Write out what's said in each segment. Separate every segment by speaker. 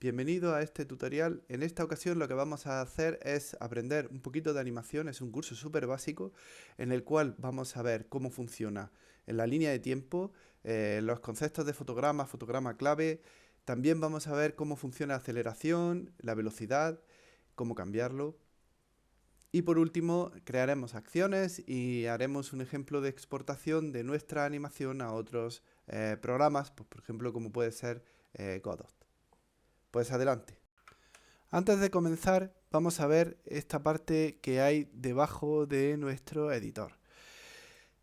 Speaker 1: Bienvenido a este tutorial. En esta ocasión lo que vamos a hacer es aprender un poquito de animación. Es un curso súper básico en el cual vamos a ver cómo funciona en la línea de tiempo, los conceptos de fotograma, fotograma clave. También vamos a ver cómo funciona la aceleración, la velocidad, cómo cambiarlo. Y por último, crearemos acciones y haremos un ejemplo de exportación de nuestra animación a otros programas, pues, por ejemplo, como puede ser Godot. Pues adelante. Antes de comenzar, vamos a ver esta parte que hay debajo de nuestro editor.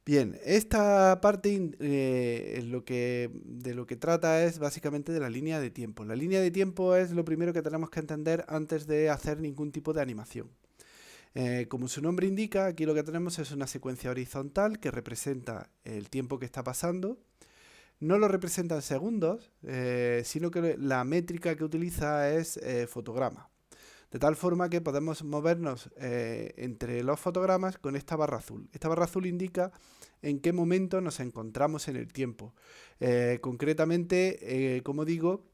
Speaker 1: Bien, esta parte de lo que trata es básicamente de la línea de tiempo. La línea de tiempo es lo primero que tenemos que entender antes de hacer ningún tipo de animación. Como su nombre indica, aquí lo que tenemos es una secuencia horizontal que representa el tiempo que está pasando. No lo representa en segundos, sino que la métrica que utiliza es fotograma. De tal forma que podemos movernos entre los fotogramas con esta barra azul. Esta barra azul indica en qué momento nos encontramos en el tiempo. Concretamente, como digo,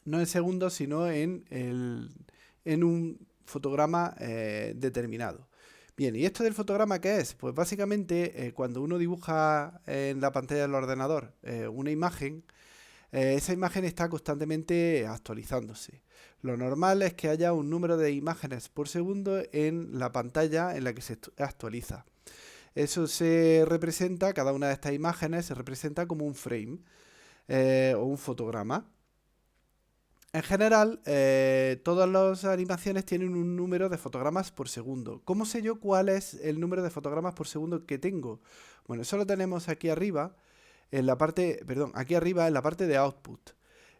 Speaker 1: no en segundos, sino en un fotograma determinado. Bien, ¿y esto del fotograma qué es? Pues básicamente cuando uno dibuja en la pantalla del ordenador una imagen, esa imagen está constantemente actualizándose. Lo normal es que haya un número de imágenes por segundo en la pantalla en la que se actualiza. Eso se representa, cada una de estas imágenes se representa como un frame o un fotograma. En general, todas las animaciones tienen un número de fotogramas por segundo. ¿Cómo sé yo cuál es el número de fotogramas por segundo que tengo? Bueno, eso lo tenemos aquí arriba, en la parte, perdón, aquí arriba en la parte de output,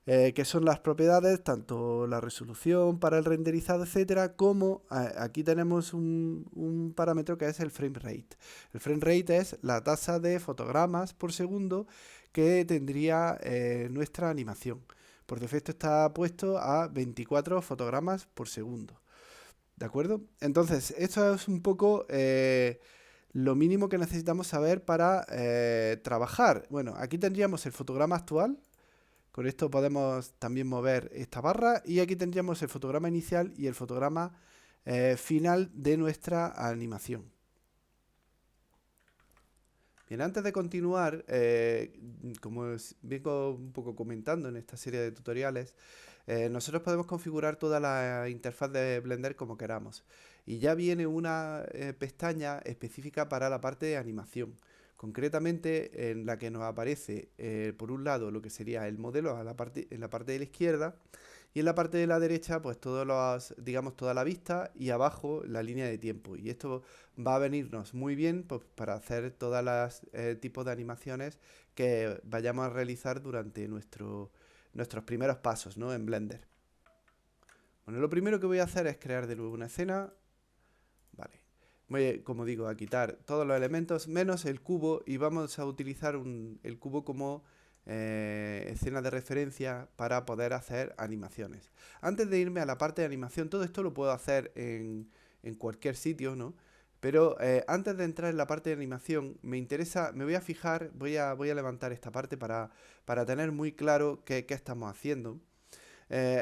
Speaker 1: que son las propiedades, tanto la resolución para el renderizado, etcétera, como aquí tenemos un parámetro que es el frame rate. El frame rate es la tasa de fotogramas por segundo que tendría nuestra animación. Por defecto está puesto a 24 fotogramas por segundo. ¿De acuerdo? Entonces, esto es un poco lo mínimo que necesitamos saber para trabajar. Bueno, aquí tendríamos el fotograma actual. Con esto podemos también mover esta barra. Y aquí tendríamos el fotograma inicial y el fotograma final de nuestra animación. Bien, antes de continuar, como vengo un poco comentando en esta serie de tutoriales, nosotros podemos configurar toda la interfaz de Blender como queramos. Y ya viene una pestaña específica para la parte de animación. Concretamente en la que nos aparece, por un lado, lo que sería el modelo en la parte de la izquierda. Y en la parte de la derecha, pues digamos, toda la vista y abajo la línea de tiempo. Y esto va a venirnos muy bien pues, para hacer todos los tipos de animaciones que vayamos a realizar durante nuestros primeros pasos, ¿no? En Blender. Bueno, lo primero que voy a hacer es crear de nuevo una escena. Vale. Voy, como digo, a quitar todos los elementos menos el cubo y vamos a utilizar el cubo como escena de referencia para poder hacer animaciones. Antes de irme a la parte de animación, todo esto lo puedo hacer en cualquier sitio, ¿no? Pero antes de entrar en la parte de animación, me voy a fijar, voy a levantar esta parte para tener muy claro qué estamos haciendo.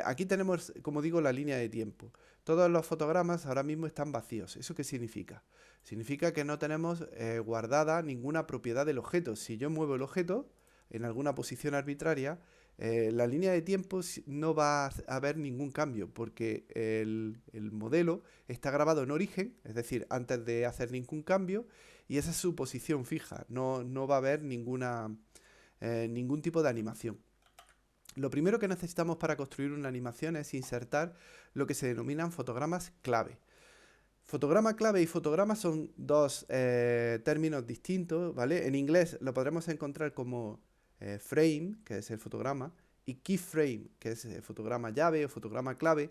Speaker 1: Aquí tenemos, como digo, la línea de tiempo. Todos los fotogramas ahora mismo están vacíos. ¿Eso qué significa? Significa que no tenemos guardada ninguna propiedad del objeto. Si yo muevo el objeto en alguna posición arbitraria, la línea de tiempo no va a haber ningún cambio porque el modelo está grabado en origen, es decir, antes de hacer ningún cambio, y esa es su posición fija. No va a haber ningún tipo de animación. Lo primero que necesitamos para construir una animación es insertar lo que se denominan fotogramas clave. Fotograma clave y fotograma son dos términos distintos, ¿vale? En inglés lo podremos encontrar como frame, que es el fotograma, y keyframe, que es el fotograma llave o fotograma clave,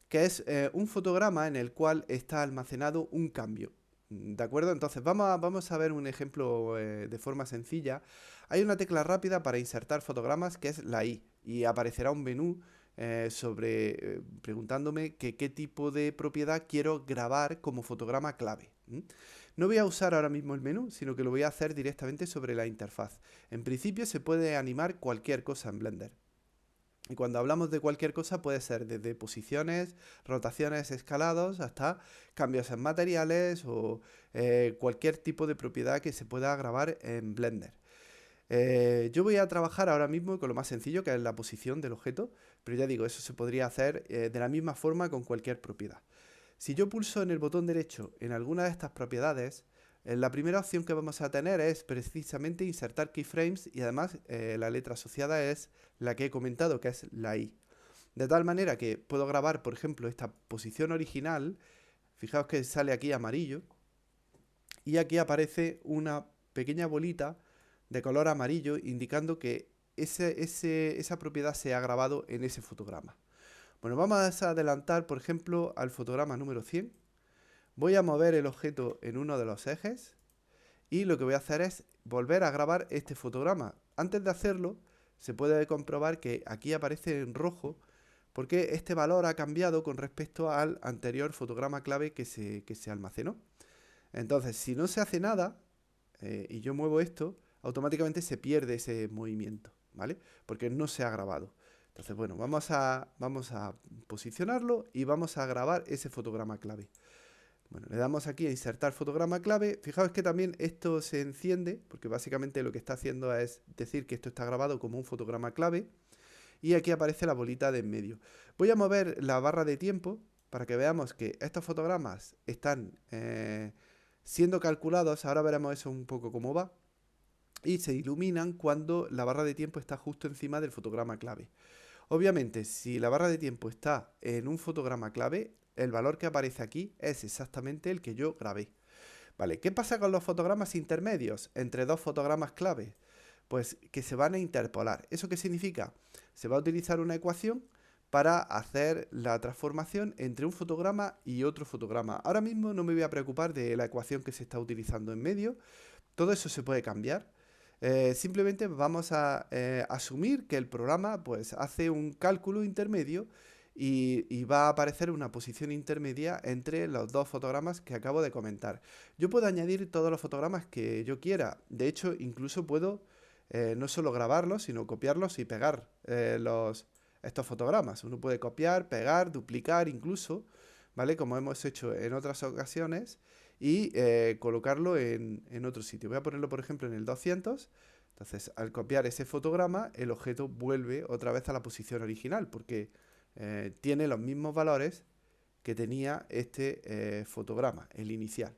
Speaker 1: que es un fotograma en el cual está almacenado un cambio. ¿De acuerdo? Entonces vamos a ver un ejemplo de forma sencilla. Hay una tecla rápida para insertar fotogramas que es la I y aparecerá un menú preguntándome qué tipo de propiedad quiero grabar como fotograma clave. No voy a usar ahora mismo el menú, sino que lo voy a hacer directamente sobre la interfaz. En principio se puede animar cualquier cosa en Blender. Y cuando hablamos de cualquier cosa puede ser desde posiciones, rotaciones, escalados, hasta cambios en materiales o cualquier tipo de propiedad que se pueda grabar en Blender. Yo voy a trabajar ahora mismo con lo más sencillo, que es la posición del objeto, pero ya digo, eso se podría hacer de la misma forma con cualquier propiedad. Si yo pulso en el botón derecho en alguna de estas propiedades, la primera opción que vamos a tener es precisamente insertar keyframes y además la letra asociada es la que he comentado, que es la I. De tal manera que puedo grabar, por ejemplo, esta posición original. Fijaos que sale aquí amarillo y aquí aparece una pequeña bolita de color amarillo indicando que esa propiedad se ha grabado en ese fotograma. Bueno, vamos a adelantar, por ejemplo, al fotograma número 100. Voy a mover el objeto en uno de los ejes y lo que voy a hacer es volver a grabar este fotograma. Antes de hacerlo, se puede comprobar que aquí aparece en rojo porque este valor ha cambiado con respecto al anterior fotograma clave que se almacenó. Entonces, si no se hace nada y yo muevo esto, automáticamente se pierde ese movimiento, ¿vale? Porque no se ha grabado. Entonces, bueno, vamos a posicionarlo y vamos a grabar ese fotograma clave. Bueno, le damos aquí a insertar fotograma clave. Fijaos que también esto se enciende, porque básicamente lo que está haciendo es decir que esto está grabado como un fotograma clave. Y aquí aparece la bolita de en medio. Voy a mover la barra de tiempo para que veamos que estos fotogramas están siendo calculados. Ahora veremos eso un poco cómo va. Y se iluminan cuando la barra de tiempo está justo encima del fotograma clave. Obviamente, si la barra de tiempo está en un fotograma clave, el valor que aparece aquí es exactamente el que yo grabé. Vale, ¿qué pasa con los fotogramas intermedios entre dos fotogramas clave? Pues que se van a interpolar. ¿Eso qué significa? Se va a utilizar una ecuación para hacer la transformación entre un fotograma y otro fotograma. Ahora mismo no me voy a preocupar de la ecuación que se está utilizando en medio. Todo eso se puede cambiar. Simplemente vamos a asumir que el programa pues, hace un cálculo intermedio y va a aparecer una posición intermedia entre los dos fotogramas que acabo de comentar. Yo puedo añadir todos los fotogramas que yo quiera. De hecho, incluso puedo no solo grabarlos, sino copiarlos y pegar estos fotogramas. Uno puede copiar, pegar, duplicar incluso, ¿vale? Como hemos hecho en otras ocasiones y colocarlo en otro sitio. Voy a ponerlo, por ejemplo, en el 200. Entonces, al copiar ese fotograma, el objeto vuelve otra vez a la posición original, porque tiene los mismos valores que tenía este fotograma, el inicial.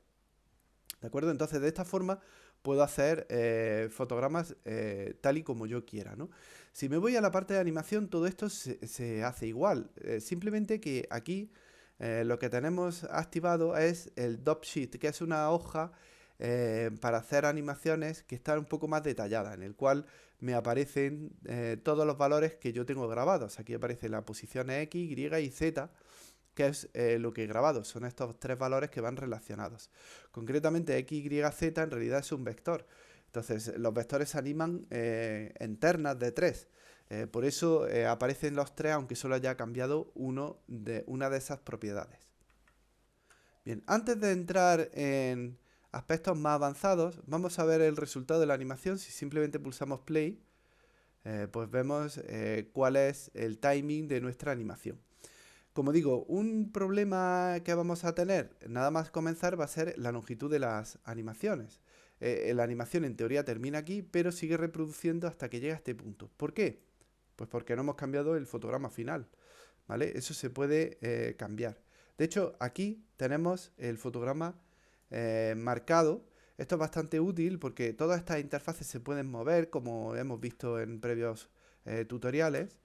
Speaker 1: ¿De acuerdo? Entonces, de esta forma puedo hacer fotogramas tal y como yo quiera, ¿no? Si me voy a la parte de animación, todo esto se hace igual. Simplemente que aquí lo que tenemos activado es el Dot Sheet, que es una hoja para hacer animaciones que están un poco más detalladas, en el cual me aparecen todos los valores que yo tengo grabados. Aquí aparece la posición X, Y y Z, que es lo que he grabado. Son estos tres valores que van relacionados. Concretamente X, Y, Z en realidad es un vector. Entonces los vectores se animan en ternas de 3. Por eso aparecen los tres aunque solo haya cambiado una de esas propiedades. Bien, antes de entrar en aspectos más avanzados, vamos a ver el resultado de la animación. Si simplemente pulsamos play, pues vemos cuál es el timing de nuestra animación. Como digo, un problema que vamos a tener nada más comenzar va a ser la longitud de las animaciones. La animación en teoría termina aquí, pero sigue reproduciendo hasta que llega a este punto. ¿Por qué? Pues porque no hemos cambiado el fotograma final, ¿vale? Eso se puede cambiar. De hecho, aquí tenemos el fotograma marcado. Esto es bastante útil porque todas estas interfaces se pueden mover, como hemos visto en previos tutoriales.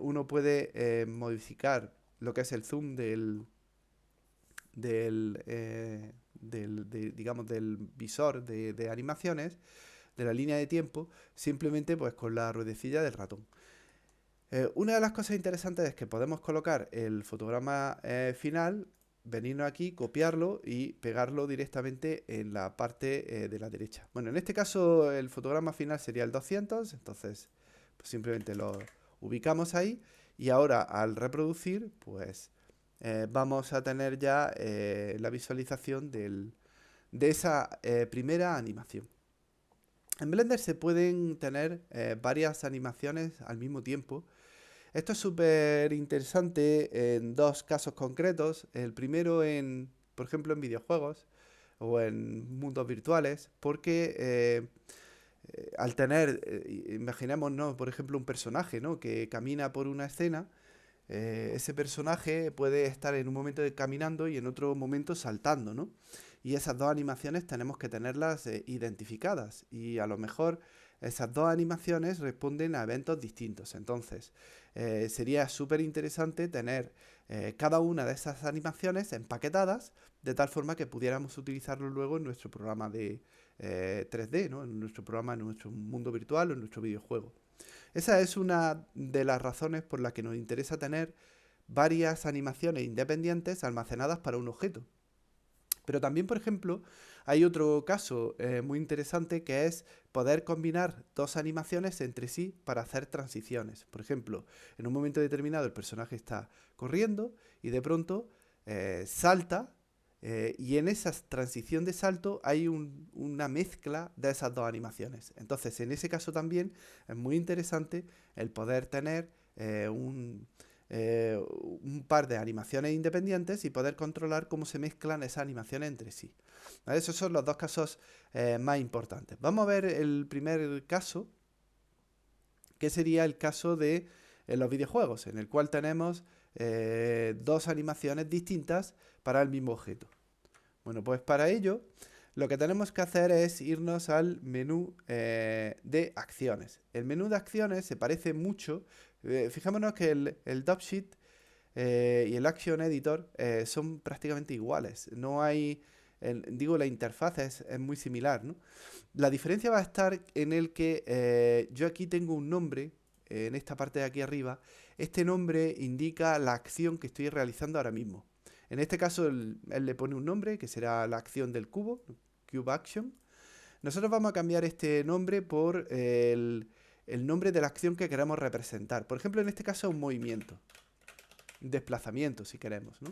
Speaker 1: Uno puede modificar lo que es el zoom digamos, del visor de animaciones, de la línea de tiempo, simplemente pues con la ruedecilla del ratón. Una de las cosas interesantes es que podemos colocar el fotograma final, venirnos aquí, copiarlo y pegarlo directamente en la parte de la derecha. Bueno, en este caso el fotograma final sería el 200, entonces pues simplemente lo ubicamos ahí y ahora al reproducir pues vamos a tener ya la visualización de esa primera animación. En Blender se pueden tener varias animaciones al mismo tiempo Esto es súper interesante en dos casos concretos. El primero por ejemplo, en videojuegos o en mundos virtuales, porque al tener, imaginémonos, por ejemplo, un personaje, ¿no? Que camina por una escena. Ese personaje puede estar en un momento caminando y en otro momento saltando, ¿no? Y esas dos animaciones tenemos que tenerlas identificadas. Y a lo mejor esas dos animaciones responden a eventos distintos. Entonces, sería súper interesante tener cada una de esas animaciones empaquetadas de tal forma que pudiéramos utilizarlo luego en nuestro programa de 3D, ¿no? En nuestro programa, en nuestro mundo virtual o en nuestro videojuego. Esa es una de las razones por las que nos interesa tener varias animaciones independientes almacenadas para un objeto. Pero también, por ejemplo, hay otro caso muy interesante que es poder combinar dos animaciones entre sí para hacer transiciones. Por ejemplo, en un momento determinado el personaje está corriendo y de pronto salta y en esa transición de salto hay una mezcla de esas dos animaciones. Entonces, en ese caso también es muy interesante el poder tener un par de animaciones independientes y poder controlar cómo se mezclan esas animaciones entre sí. ¿Vale? Esos son los dos casos más importantes. Vamos a ver el primer caso, que sería el caso de los videojuegos, en el cual tenemos dos animaciones distintas para el mismo objeto. Bueno, pues para ello lo que tenemos que hacer es irnos al menú de acciones. El menú de acciones se parece mucho. Fijémonos que el Dopsheet y el Action Editor son prácticamente iguales. No hay, digo, la interfaz es muy similar, ¿no? La diferencia va a estar en el que yo aquí tengo un nombre, en esta parte de aquí arriba. Este nombre indica la acción que estoy realizando ahora mismo. En este caso, él le pone un nombre, que será la acción del cubo, Cube Action. Nosotros vamos a cambiar este nombre por el nombre de la acción que queremos representar. Por ejemplo, en este caso, un movimiento. Un desplazamiento, si queremos, ¿no?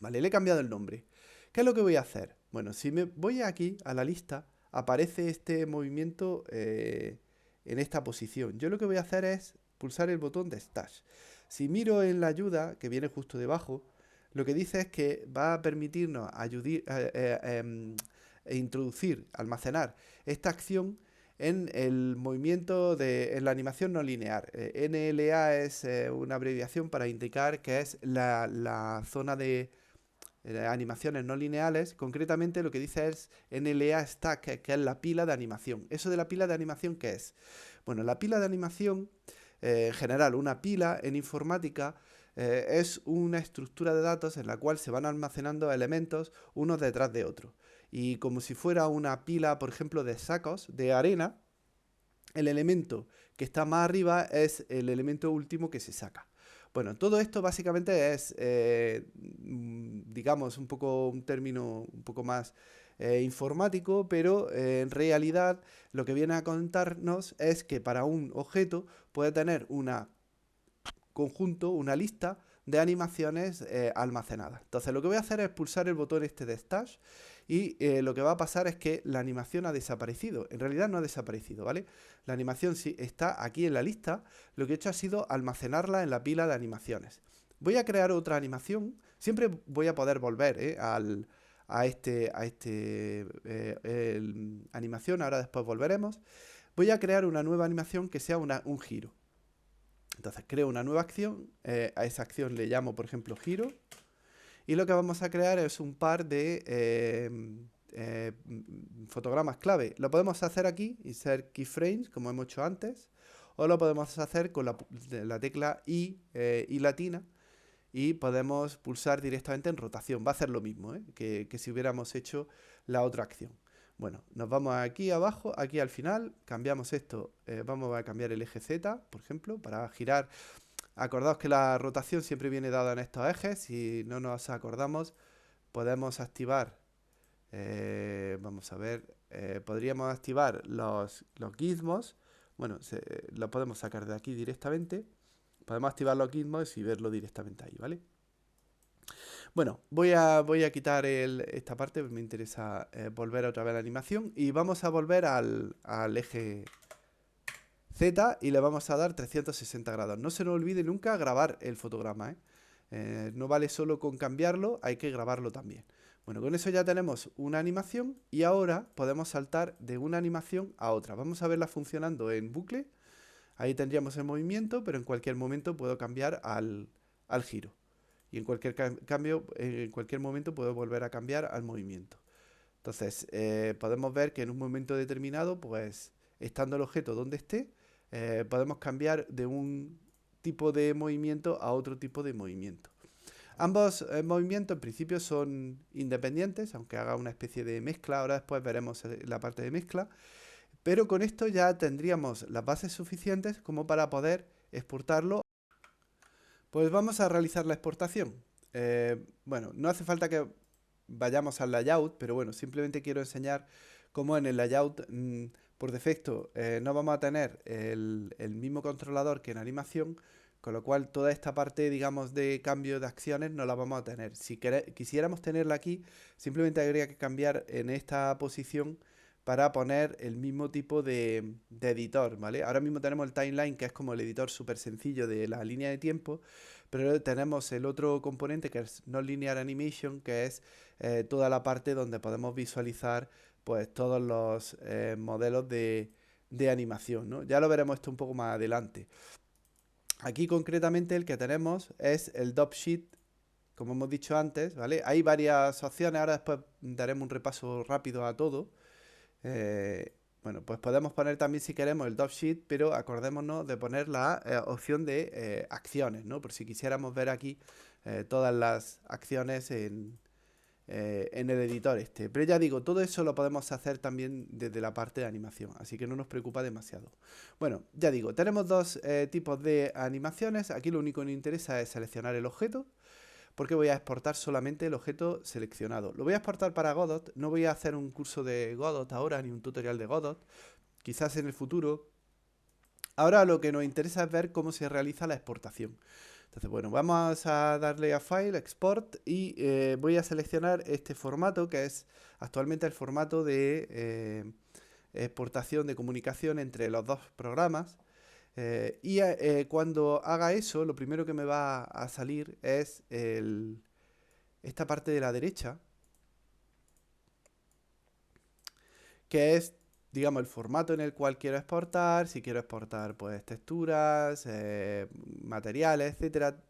Speaker 1: Vale, le he cambiado el nombre. ¿Qué es lo que voy a hacer? Bueno, si me voy aquí a la lista, aparece este movimiento en esta posición. Yo lo que voy a hacer es pulsar el botón de Stash. Si miro en la ayuda, que viene justo debajo, lo que dice es que va a permitirnos introducir, almacenar esta acción en el movimiento en la animación no lineal. NLA es una abreviación para indicar que es la zona de animaciones no lineales. Concretamente lo que dice es NLA Stack, que es la pila de animación. ¿Eso de la pila de animación qué es? Bueno, la pila de animación, en general, una pila en informática es una estructura de datos en la cual se van almacenando elementos unos detrás de otros. Y como si fuera una pila, por ejemplo, de sacos de arena, el elemento que está más arriba es el elemento último que se saca. Bueno, todo esto básicamente es, digamos, un término un poco más informático, pero en realidad lo que viene a contarnos es que para un objeto puede tener una conjunto, una lista de animaciones almacenadas. Entonces lo que voy a hacer es pulsar el botón este de Stash y lo que va a pasar es que la animación ha desaparecido. En realidad no ha desaparecido, ¿vale? La animación sí está aquí en la lista. Lo que he hecho ha sido almacenarla en la pila de animaciones. Voy a crear otra animación. Siempre voy a poder volver a animación. Ahora después volveremos. Voy a crear una nueva animación que sea un giro. Entonces creo una nueva acción, a esa acción le llamo por ejemplo giro y lo que vamos a crear es un par de fotogramas clave. Lo podemos hacer aquí, insert keyframes como hemos hecho antes, o lo podemos hacer con la tecla I latina y podemos pulsar directamente en rotación. Va a hacer lo mismo que si hubiéramos hecho la otra acción. Bueno, nos vamos aquí abajo, aquí al final, cambiamos esto, vamos a cambiar el eje Z, por ejemplo, para girar. Acordaos que la rotación siempre viene dada en estos ejes, si no nos acordamos, podemos activar, vamos a ver, podríamos activar los gizmos, bueno, lo podemos sacar de aquí directamente, podemos activar los gizmos y verlo directamente ahí, ¿vale? Bueno, voy a quitar esta parte, me interesa volver otra vez a la animación y vamos a volver al eje Z y le vamos a dar 360 grados. No se nos olvide nunca grabar el fotograma, ¿eh? No vale solo con cambiarlo, hay que grabarlo también. Bueno, con eso ya tenemos una animación y ahora podemos saltar de una animación a otra. Vamos a verla funcionando en bucle. Ahí tendríamos el movimiento, pero en cualquier momento puedo cambiar al giro. Y en cualquier cambio, en cualquier momento puedo volver a cambiar al movimiento. Entonces, podemos ver que en un momento determinado, pues, estando el objeto donde esté, podemos cambiar de un tipo de movimiento a otro tipo de movimiento. Ambos movimientos en principio son independientes, aunque haga una especie de mezcla. Ahora después veremos la parte de mezcla. Pero con esto ya tendríamos las bases suficientes como para poder exportarlo. Pues vamos a realizar la exportación. Bueno, no hace falta que vayamos al layout, pero bueno, simplemente quiero enseñar cómo en el layout por defecto no vamos a tener el mismo controlador que en animación, con lo cual toda esta parte, digamos, de cambio de acciones no la vamos a tener. Si quisiéramos tenerla aquí, simplemente habría que cambiar en esta posición para poner el mismo tipo de editor, ¿vale? Ahora mismo tenemos el timeline, que es como el editor súper sencillo de la línea de tiempo, pero tenemos el otro componente que es Non-Linear Animation, que es toda la parte donde podemos visualizar pues todos los modelos de animación, ¿no? Ya lo veremos esto un poco más adelante. Aquí concretamente el que tenemos es el Dop Sheet, como hemos dicho antes, ¿vale? Hay varias opciones, ahora después daremos un repaso rápido a todo. Bueno, pues podemos poner también si queremos el Dop Sheet, pero acordémonos de poner la opción de acciones, ¿no? Por si quisiéramos ver aquí todas las acciones en el editor este. Pero ya digo, todo eso lo podemos hacer también desde la parte de animación, así que no nos preocupa demasiado. Bueno, ya digo, tenemos dos tipos de animaciones. Aquí lo único que nos interesa es seleccionar el objeto, porque voy a exportar solamente el objeto seleccionado. Lo voy a exportar para Godot. No voy a hacer un curso de Godot ahora, ni un tutorial de Godot. Quizás en el futuro. Ahora lo que nos interesa es ver cómo se realiza la exportación. Entonces, bueno, vamos a darle a File, Export, y voy a seleccionar este formato, que es actualmente el formato de exportación de comunicación entre los dos programas. Cuando haga eso, lo primero que me va a salir es esta parte de la derecha, que es, digamos, el formato en el cual quiero exportar. Si quiero exportar, pues, texturas, materiales, etcétera.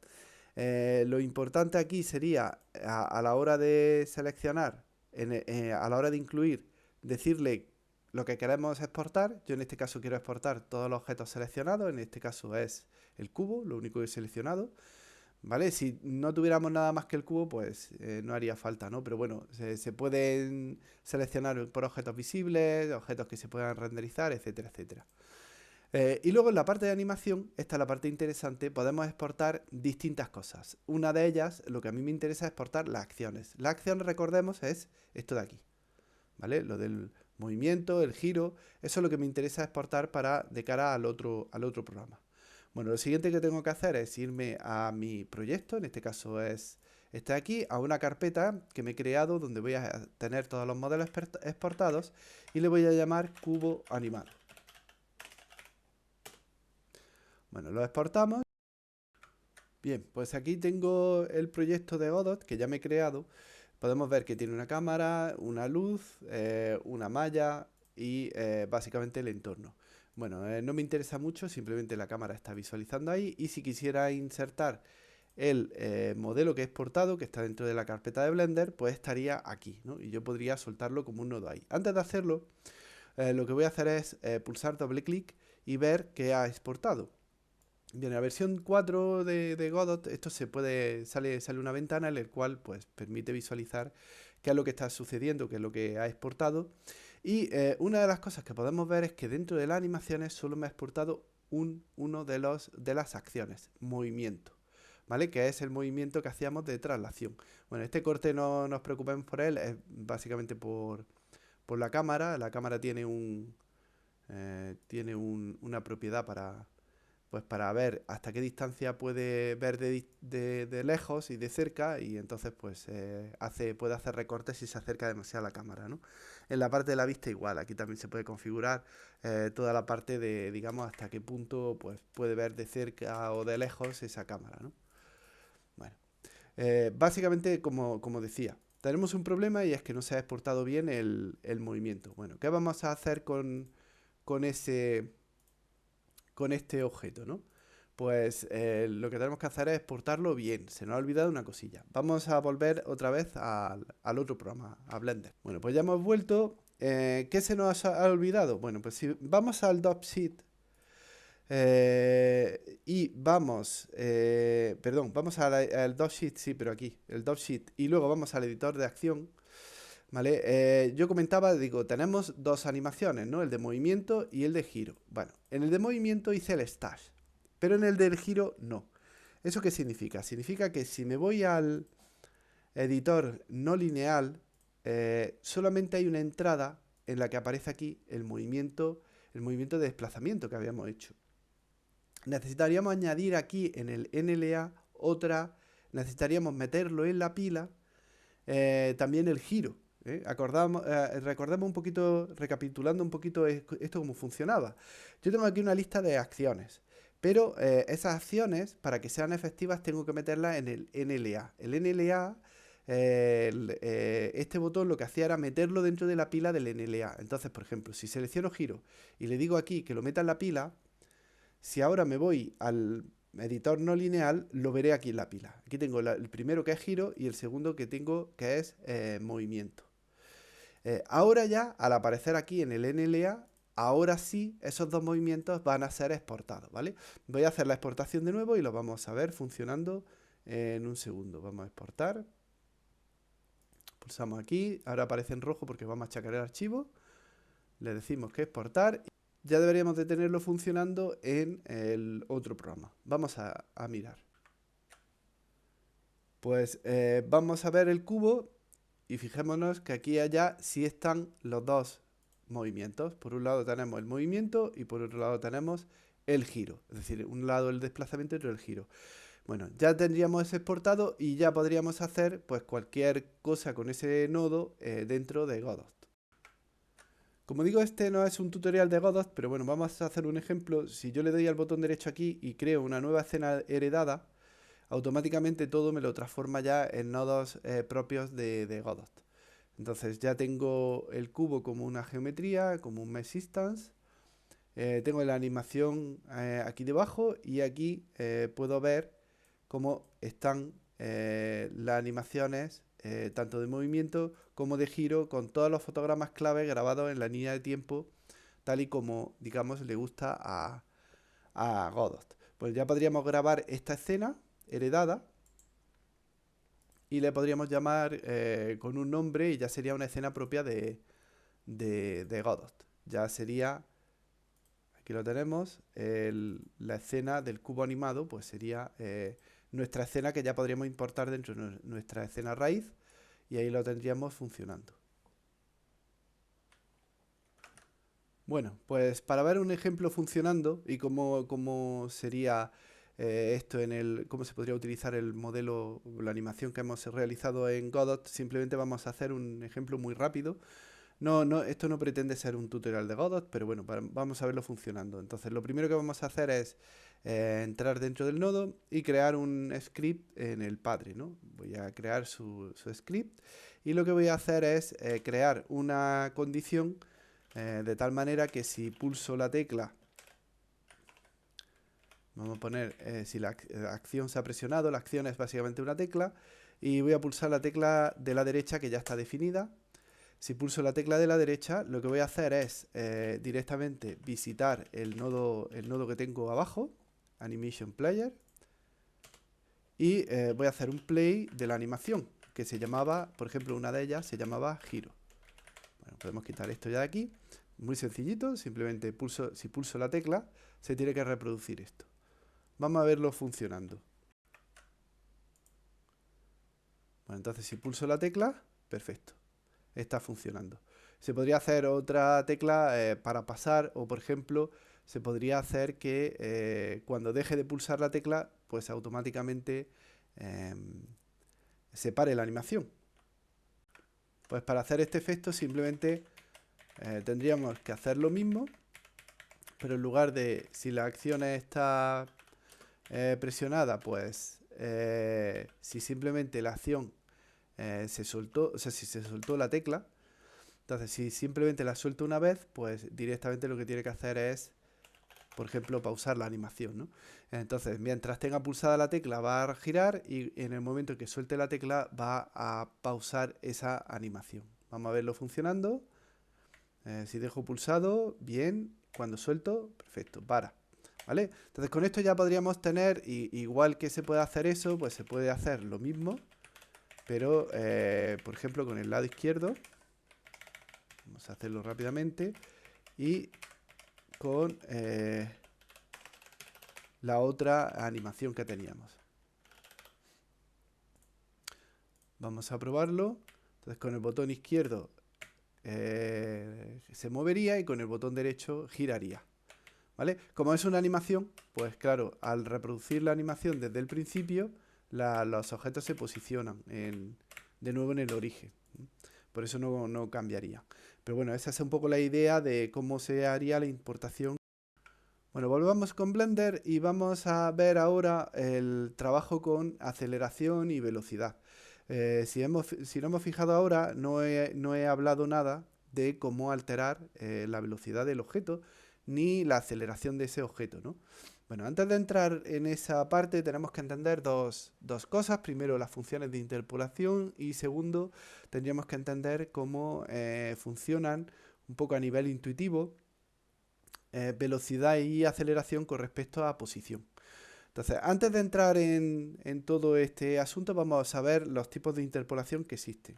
Speaker 1: Lo importante aquí sería, a la hora de seleccionar, a la hora de incluir, decirle lo que queremos exportar. Yo en este caso quiero exportar todos los objetos seleccionados. En este caso es el cubo, lo único que he seleccionado. ¿Vale? Si no tuviéramos nada más que el cubo, pues no haría falta, ¿no? Pero bueno, se pueden seleccionar por objetos visibles, objetos que se puedan renderizar, etcétera, etcétera. Y luego en la parte de animación, esta es la parte interesante, podemos exportar distintas cosas. Una de ellas, lo que a mí me interesa es exportar las acciones. La acción, recordemos, es esto de aquí, ¿vale? Lo del movimiento, el giro, eso es lo que me interesa exportar de cara al otro programa. Bueno, lo siguiente que tengo que hacer es irme a mi proyecto, en este caso es este de aquí, a una carpeta que me he creado donde voy a tener todos los modelos exportados y le voy a llamar cubo animal. Bueno, lo exportamos. Bien, pues aquí tengo el proyecto de Godot que ya me he creado. Podemos ver que tiene una cámara, una luz, una malla y básicamente el entorno. Bueno, no me interesa mucho, simplemente la cámara está visualizando ahí. Y si quisiera insertar el modelo que he exportado, que está dentro de la carpeta de Blender, pues estaría aquí, ¿no? Y yo podría soltarlo como un nodo ahí. Antes de hacerlo, lo que voy a hacer es pulsar doble clic y ver qué ha exportado. Bien, en la versión 4 de Godot, esto sale una ventana en la cual pues, permite visualizar qué es lo que está sucediendo, qué es lo que ha exportado. Y una de las cosas que podemos ver es que dentro de las animaciones solo me ha exportado uno de las acciones, movimiento, ¿vale? Que es el movimiento que hacíamos de traslación. Bueno, este corte no nos preocupemos por él, es básicamente por la cámara. La cámara tiene una propiedad pues para ver hasta qué distancia puede ver de lejos y de cerca, y entonces pues puede hacer recortes si se acerca demasiado a la cámara, ¿no? En la parte de la vista igual, aquí también se puede configurar toda la parte de, digamos, hasta qué punto pues puede ver de cerca o de lejos esa cámara, ¿no? Bueno, básicamente como decía, tenemos un problema y es que no se ha exportado bien el movimiento. Bueno, ¿qué vamos a hacer con este objeto, ¿no? Pues lo que tenemos que hacer es exportarlo bien. Se nos ha olvidado una cosilla. Vamos a volver otra vez al otro programa, a Blender. Bueno, pues ya hemos vuelto. ¿Qué se nos ha olvidado? Bueno, pues si vamos al Dropsheet y vamos al Dropsheet, sí, pero aquí, el Dropsheet, y luego vamos al editor de acción. ¿Vale? Yo comentaba, digo, tenemos dos animaciones, ¿no? El de movimiento y el de giro. Bueno, en el de movimiento hice el stash, pero en el del giro no. ¿Eso qué significa? Significa que si me voy al editor no lineal, solamente hay una entrada en la que aparece aquí el movimiento de desplazamiento que habíamos hecho. Necesitaríamos añadir aquí en el NLA necesitaríamos meterlo en la pila, también el giro. Recordemos un poquito, recapitulando un poquito esto cómo funcionaba. Yo tengo aquí una lista de acciones, pero esas acciones, para que sean efectivas, tengo que meterlas en el NLA. El NLA, este botón lo que hacía era meterlo dentro de la pila del NLA. Entonces, por ejemplo, si selecciono giro y le digo aquí que lo meta en la pila, si ahora me voy al editor no lineal, lo veré aquí en la pila. Aquí tengo el primero que es giro y el segundo que tengo que es movimiento. Ahora ya, al aparecer aquí en el NLA, ahora sí, esos dos movimientos van a ser exportados, ¿vale? Voy a hacer la exportación de nuevo y lo vamos a ver funcionando en un segundo. Vamos a exportar. Pulsamos aquí, ahora aparece en rojo porque vamos a achacar el archivo. Le decimos que exportar. Ya deberíamos de tenerlo funcionando en el otro programa. Vamos a mirar. Pues vamos a ver el cubo y fijémonos que aquí y allá sí están los dos movimientos. Por un lado tenemos el movimiento y por otro lado tenemos el giro. Es decir, un lado el desplazamiento y otro el giro. Bueno, ya tendríamos ese exportado y ya podríamos hacer pues cualquier cosa con ese nodo dentro de Godot. Como digo, este no es un tutorial de Godot, pero bueno, vamos a hacer un ejemplo. Si yo le doy al botón derecho aquí y creo una nueva escena heredada, automáticamente todo me lo transforma ya en nodos propios de Godot. Entonces ya tengo el cubo como una geometría, como un mesh instance. Tengo la animación aquí debajo y aquí puedo ver cómo están las animaciones tanto de movimiento como de giro con todos los fotogramas clave grabados en la línea de tiempo tal y como, digamos, le gusta a Godot. Pues ya podríamos grabar esta escena heredada y le podríamos llamar con un nombre y ya sería una escena propia de Godot. Ya sería, aquí lo tenemos, la escena del cubo animado, pues sería nuestra escena que ya podríamos importar dentro de nuestra escena raíz y ahí lo tendríamos funcionando. Bueno, pues para ver un ejemplo funcionando y cómo sería esto cómo se podría utilizar el modelo, la animación que hemos realizado en Godot, simplemente vamos a hacer un ejemplo muy rápido. Esto no pretende ser un tutorial de Godot, pero bueno, vamos a verlo funcionando. Entonces, lo primero que vamos a hacer es entrar dentro del nodo y crear un script en el Padre, ¿no? Voy a crear su script y lo que voy a hacer es crear una condición de tal manera que si pulso la tecla, vamos a poner si la acción se ha presionado, la acción es básicamente una tecla, y voy a pulsar la tecla de la derecha que ya está definida. Si pulso la tecla de la derecha, lo que voy a hacer es directamente visitar el nodo que tengo abajo, Animation Player, y voy a hacer un play de la animación, que se llamaba, por ejemplo, una de ellas se llamaba giro. Bueno, podemos quitar esto ya de aquí. Muy sencillito, simplemente si pulso la tecla, se tiene que reproducir esto. Vamos a verlo funcionando. Bueno, entonces si pulso la tecla, perfecto, está funcionando. Se podría hacer otra tecla para pasar, o por ejemplo, se podría hacer que cuando deje de pulsar la tecla, pues automáticamente se pare la animación. Pues para hacer este efecto simplemente tendríamos que hacer lo mismo, pero en lugar de, si la acción está presionada, pues si simplemente la acción se soltó, o sea, si se soltó la tecla, entonces si simplemente la suelto una vez, pues directamente lo que tiene que hacer es, por ejemplo, pausar la animación, ¿no? Entonces, mientras tenga pulsada la tecla va a girar y en el momento que suelte la tecla va a pausar esa animación. Vamos a verlo funcionando. Si dejo pulsado, bien. Cuando suelto, perfecto, para. ¿Vale? Entonces con esto ya podríamos tener, igual que se puede hacer eso, pues se puede hacer lo mismo, pero por ejemplo con el lado izquierdo. Vamos a hacerlo rápidamente. Y con la otra animación que teníamos. Vamos a probarlo. Entonces con el botón izquierdo se movería y con el botón derecho giraría. ¿Vale? Como es una animación, pues claro, al reproducir la animación desde el principio, los objetos se posicionan de nuevo en el origen. Por eso no cambiaría. Pero bueno, esa es un poco la idea de cómo se haría la importación. Bueno, volvamos con Blender y vamos a ver ahora el trabajo con aceleración y velocidad. Si no hemos fijado ahora, no he hablado nada de cómo alterar la velocidad del objeto ni la aceleración de ese objeto, ¿no? Bueno, antes de entrar en esa parte tenemos que entender dos cosas. Primero, las funciones de interpolación y segundo, tendríamos que entender cómo funcionan un poco a nivel intuitivo velocidad y aceleración con respecto a posición. Entonces, antes de entrar en todo este asunto, vamos a ver los tipos de interpolación que existen.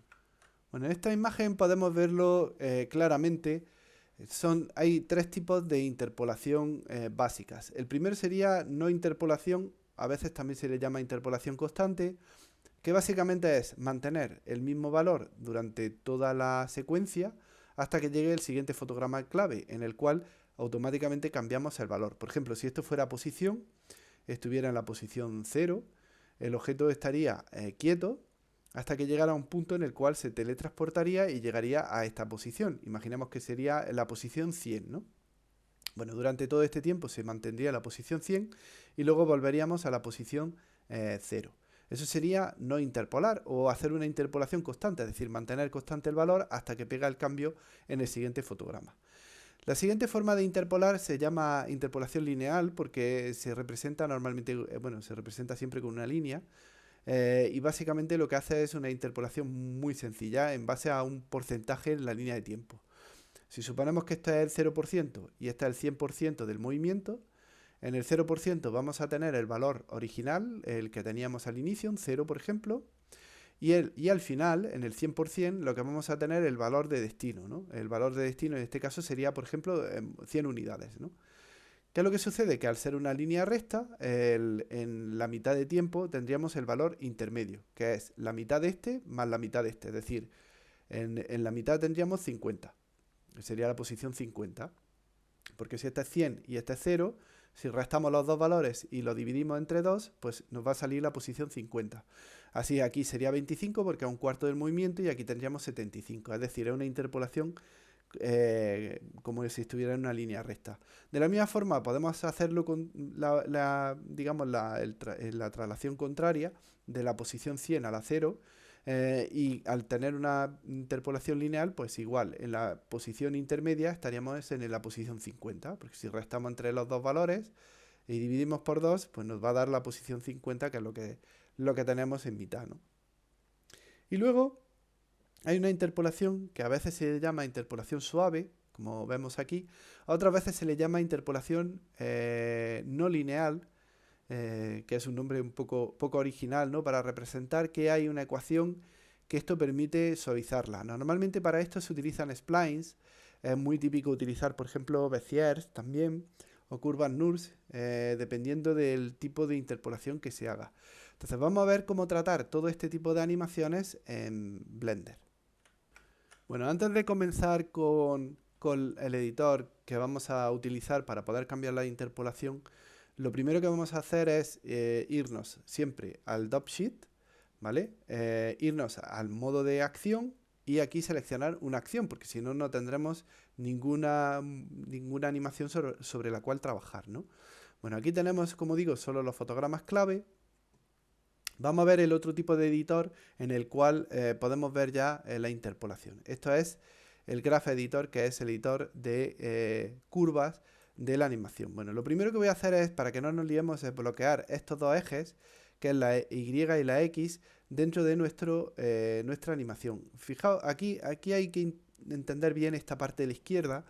Speaker 1: Bueno, en esta imagen podemos verlo claramente. Hay tres tipos de interpolación básicas. El primero sería no interpolación, a veces también se le llama interpolación constante, que básicamente es mantener el mismo valor durante toda la secuencia hasta que llegue el siguiente fotograma clave, en el cual automáticamente cambiamos el valor. Por ejemplo, si esto fuera posición, estuviera en la posición 0, el objeto estaría quieto hasta que llegara a un punto en el cual se teletransportaría y llegaría a esta posición. Imaginemos que sería la posición 100, ¿no? Bueno, durante todo este tiempo se mantendría la posición 100 y luego volveríamos a la posición 0. Eso sería no interpolar o hacer una interpolación constante, es decir, mantener constante el valor hasta que pega el cambio en el siguiente fotograma. La siguiente forma de interpolar se llama interpolación lineal porque se representa normalmente, se representa siempre con una línea y básicamente lo que hace es una interpolación muy sencilla en base a un porcentaje en la línea de tiempo. Si suponemos que esto es el 0% y este es el 100% del movimiento, en el 0% vamos a tener el valor original, el que teníamos al inicio, un 0 por ejemplo, y al final, en el 100%, lo que vamos a tener es el valor de destino, ¿no? El valor de destino en este caso sería, por ejemplo, 100 unidades, ¿no? ¿Qué es lo que sucede? Que al ser una línea recta, en la mitad de tiempo tendríamos el valor intermedio, que es la mitad de este más la mitad de este. Es decir, en la mitad tendríamos 50, que sería la posición 50. Porque si este es 100 y este es 0, si restamos los dos valores y lo dividimos entre 2, pues nos va a salir la posición 50. Así aquí sería 25 porque es un cuarto del movimiento y aquí tendríamos 75. Es decir, es una interpolación como si estuviera en una línea recta. De la misma forma podemos hacerlo con la traslación contraria de la posición 100 a la 0 y al tener una interpolación lineal pues igual en la posición intermedia estaríamos en la posición 50 porque si restamos entre los dos valores y dividimos por 2 pues nos va a dar la posición 50 que es lo que tenemos en mitad, ¿no? Y luego hay una interpolación que a veces se llama interpolación suave, como vemos aquí. A otras veces se le llama interpolación no lineal, que es un nombre un poco original, ¿no? Para representar que hay una ecuación que esto permite suavizarla. Normalmente para esto se utilizan splines. Es muy típico utilizar, por ejemplo, Béziers también, o curvas NURBS, dependiendo del tipo de interpolación que se haga. Entonces vamos a ver cómo tratar todo este tipo de animaciones en Blender. Bueno, antes de comenzar con con el editor que vamos a utilizar para poder cambiar la interpolación, lo primero que vamos a hacer es irnos siempre al dropsheet, ¿vale? Irnos al modo de acción y aquí seleccionar una acción, porque si no, no tendremos ninguna animación sobre la cual trabajar, ¿no? Bueno, aquí tenemos, como digo, solo los fotogramas clave. Vamos a ver el otro tipo de editor en el cual podemos ver ya la interpolación. Esto es el Graph Editor, que es el editor de curvas de la animación. Bueno, lo primero que voy a hacer es, para que no nos liemos, es bloquear estos dos ejes, que es la Y y la X, dentro de nuestra animación. Fijaos, aquí hay que entender bien esta parte de la izquierda.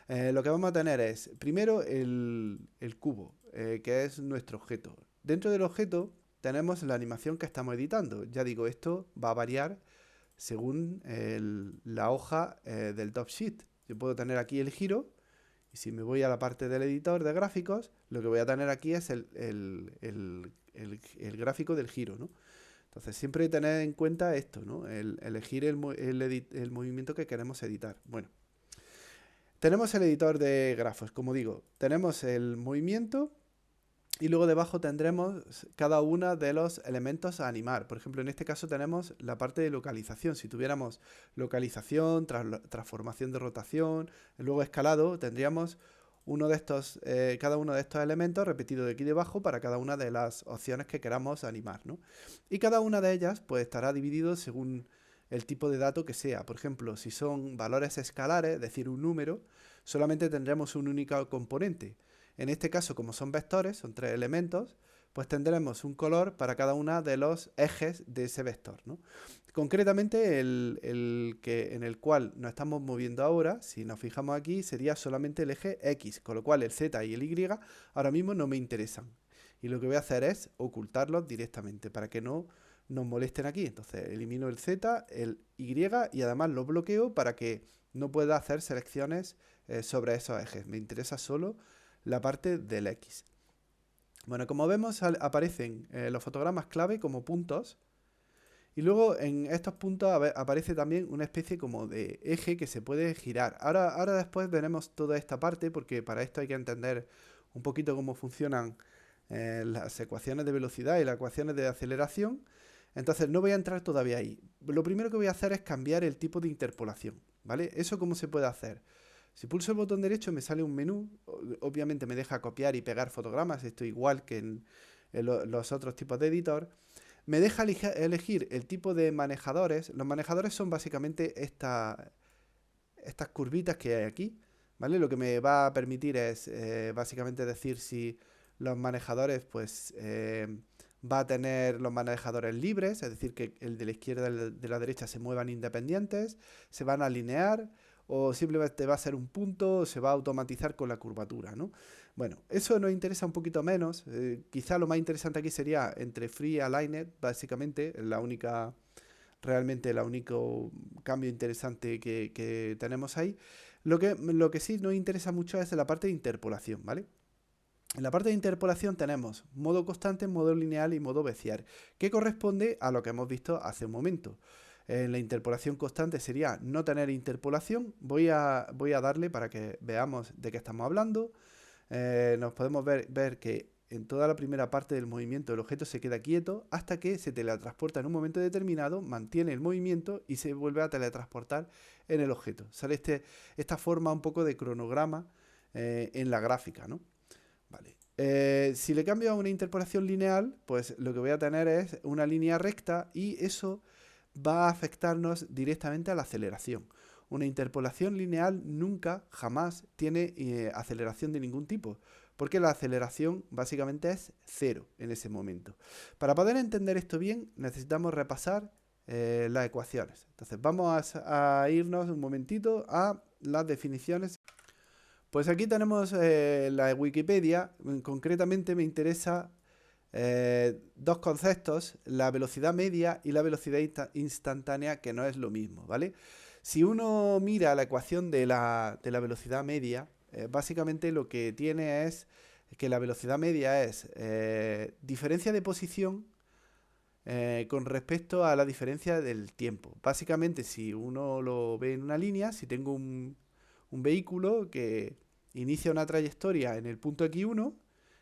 Speaker 1: Lo que vamos a tener es, primero, el cubo, que es nuestro objeto. Dentro del objeto tenemos la animación que estamos editando. Ya digo, esto va a variar según la hoja del top sheet. Yo puedo tener aquí el giro, y si me voy a la parte del editor de gráficos, lo que voy a tener aquí es el gráfico del giro, ¿no? Entonces siempre tener en cuenta esto, ¿no? Elegir el movimiento que queremos editar. Bueno, tenemos el editor de grafos, como digo, tenemos el movimiento y luego debajo tendremos cada uno de los elementos a animar. Por ejemplo, en este caso tenemos la parte de localización. Si tuviéramos localización, transformación de rotación, luego escalado, tendríamos cada uno de estos elementos repetido de aquí debajo para cada una de las opciones que queramos animar, ¿no? Y cada una de ellas pues estará dividido según el tipo de dato que sea. Por ejemplo, si son valores escalares, es decir, un número, solamente tendremos un único componente. En este caso, como son vectores, son 3 elementos, pues tendremos un color para cada uno de los ejes de ese vector, ¿no? Concretamente, en el cual nos estamos moviendo ahora, si nos fijamos aquí, sería solamente el eje X, con lo cual el Z y el Y ahora mismo no me interesan. Y lo que voy a hacer es ocultarlos directamente para que no nos molesten aquí. Entonces elimino el Z, el Y y además lo bloqueo para que no pueda hacer selecciones sobre esos ejes. Me interesa solo la parte del X. Bueno, como vemos aparecen los fotogramas clave como puntos y luego en estos puntos aparece también una especie como de eje que se puede girar. Ahora después veremos toda esta parte porque para esto hay que entender un poquito cómo funcionan las ecuaciones de velocidad y las ecuaciones de aceleración. Entonces no voy a entrar todavía ahí. Lo primero que voy a hacer es cambiar el tipo de interpolación, ¿vale? ¿Eso cómo se puede hacer? Si pulso el botón derecho me sale un menú, obviamente me deja copiar y pegar fotogramas, esto igual que en los otros tipos de editor. Me deja elegir el tipo de manejadores. Los manejadores son básicamente estas curvitas que hay aquí, ¿vale? Lo que me va a permitir es básicamente decir si los manejadores pues va a tener los manejadores libres, es decir, que el de la izquierda y el de la derecha se muevan independientes, se van a alinear o simplemente va a ser un punto, o se va a automatizar con la curvatura, ¿no? Bueno, eso nos interesa un poquito menos. Quizá lo más interesante aquí sería entre Free y Aligned, básicamente, realmente el único cambio interesante que tenemos ahí. Lo que sí nos interesa mucho es la parte de interpolación, ¿vale? En la parte de interpolación tenemos modo constante, modo lineal y modo Bézier, que corresponde a lo que hemos visto hace un momento. En la interpolación constante sería no tener interpolación. Voy a darle para que veamos de qué estamos hablando. Nos podemos ver que en toda la primera parte del movimiento el objeto se queda quieto hasta que se teletransporta en un momento determinado, mantiene el movimiento y se vuelve a teletransportar en el objeto. Sale esta forma un poco de cronograma en la gráfica, ¿no? Vale. Si le cambio a una interpolación lineal, pues lo que voy a tener es una línea recta y eso va a afectarnos directamente a la aceleración. Una interpolación lineal nunca, jamás, tiene aceleración de ningún tipo, porque la aceleración básicamente es cero en ese momento. Para poder entender esto bien, necesitamos repasar las ecuaciones. Entonces vamos a irnos un momentito a las definiciones. Pues aquí tenemos la Wikipedia. Concretamente me interesa dos conceptos, la velocidad media y la velocidad instantánea, que no es lo mismo, ¿vale? Si uno mira la ecuación de la velocidad media, básicamente lo que tiene es que la velocidad media es diferencia de posición con respecto a la diferencia del tiempo. Básicamente, si uno lo ve en una línea, si tengo un un vehículo que inicia una trayectoria en el punto X1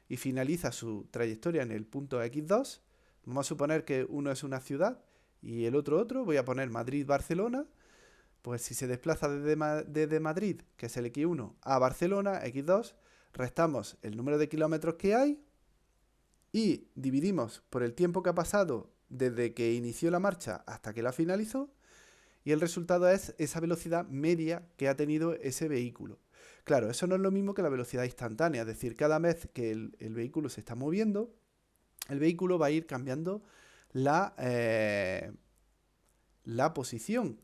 Speaker 1: y finaliza su trayectoria en el punto X2. Vamos a suponer que uno es una ciudad y el otro. Voy a poner Madrid-Barcelona. Pues si se desplaza desde Madrid, que es el X1, a Barcelona, X2, restamos el número de kilómetros que hay y dividimos por el tiempo que ha pasado desde que inició la marcha hasta que la finalizó, y el resultado es esa velocidad media que ha tenido ese vehículo. Claro, eso no es lo mismo que la velocidad instantánea, es decir, cada vez que el vehículo se está moviendo, el vehículo va a ir cambiando la posición,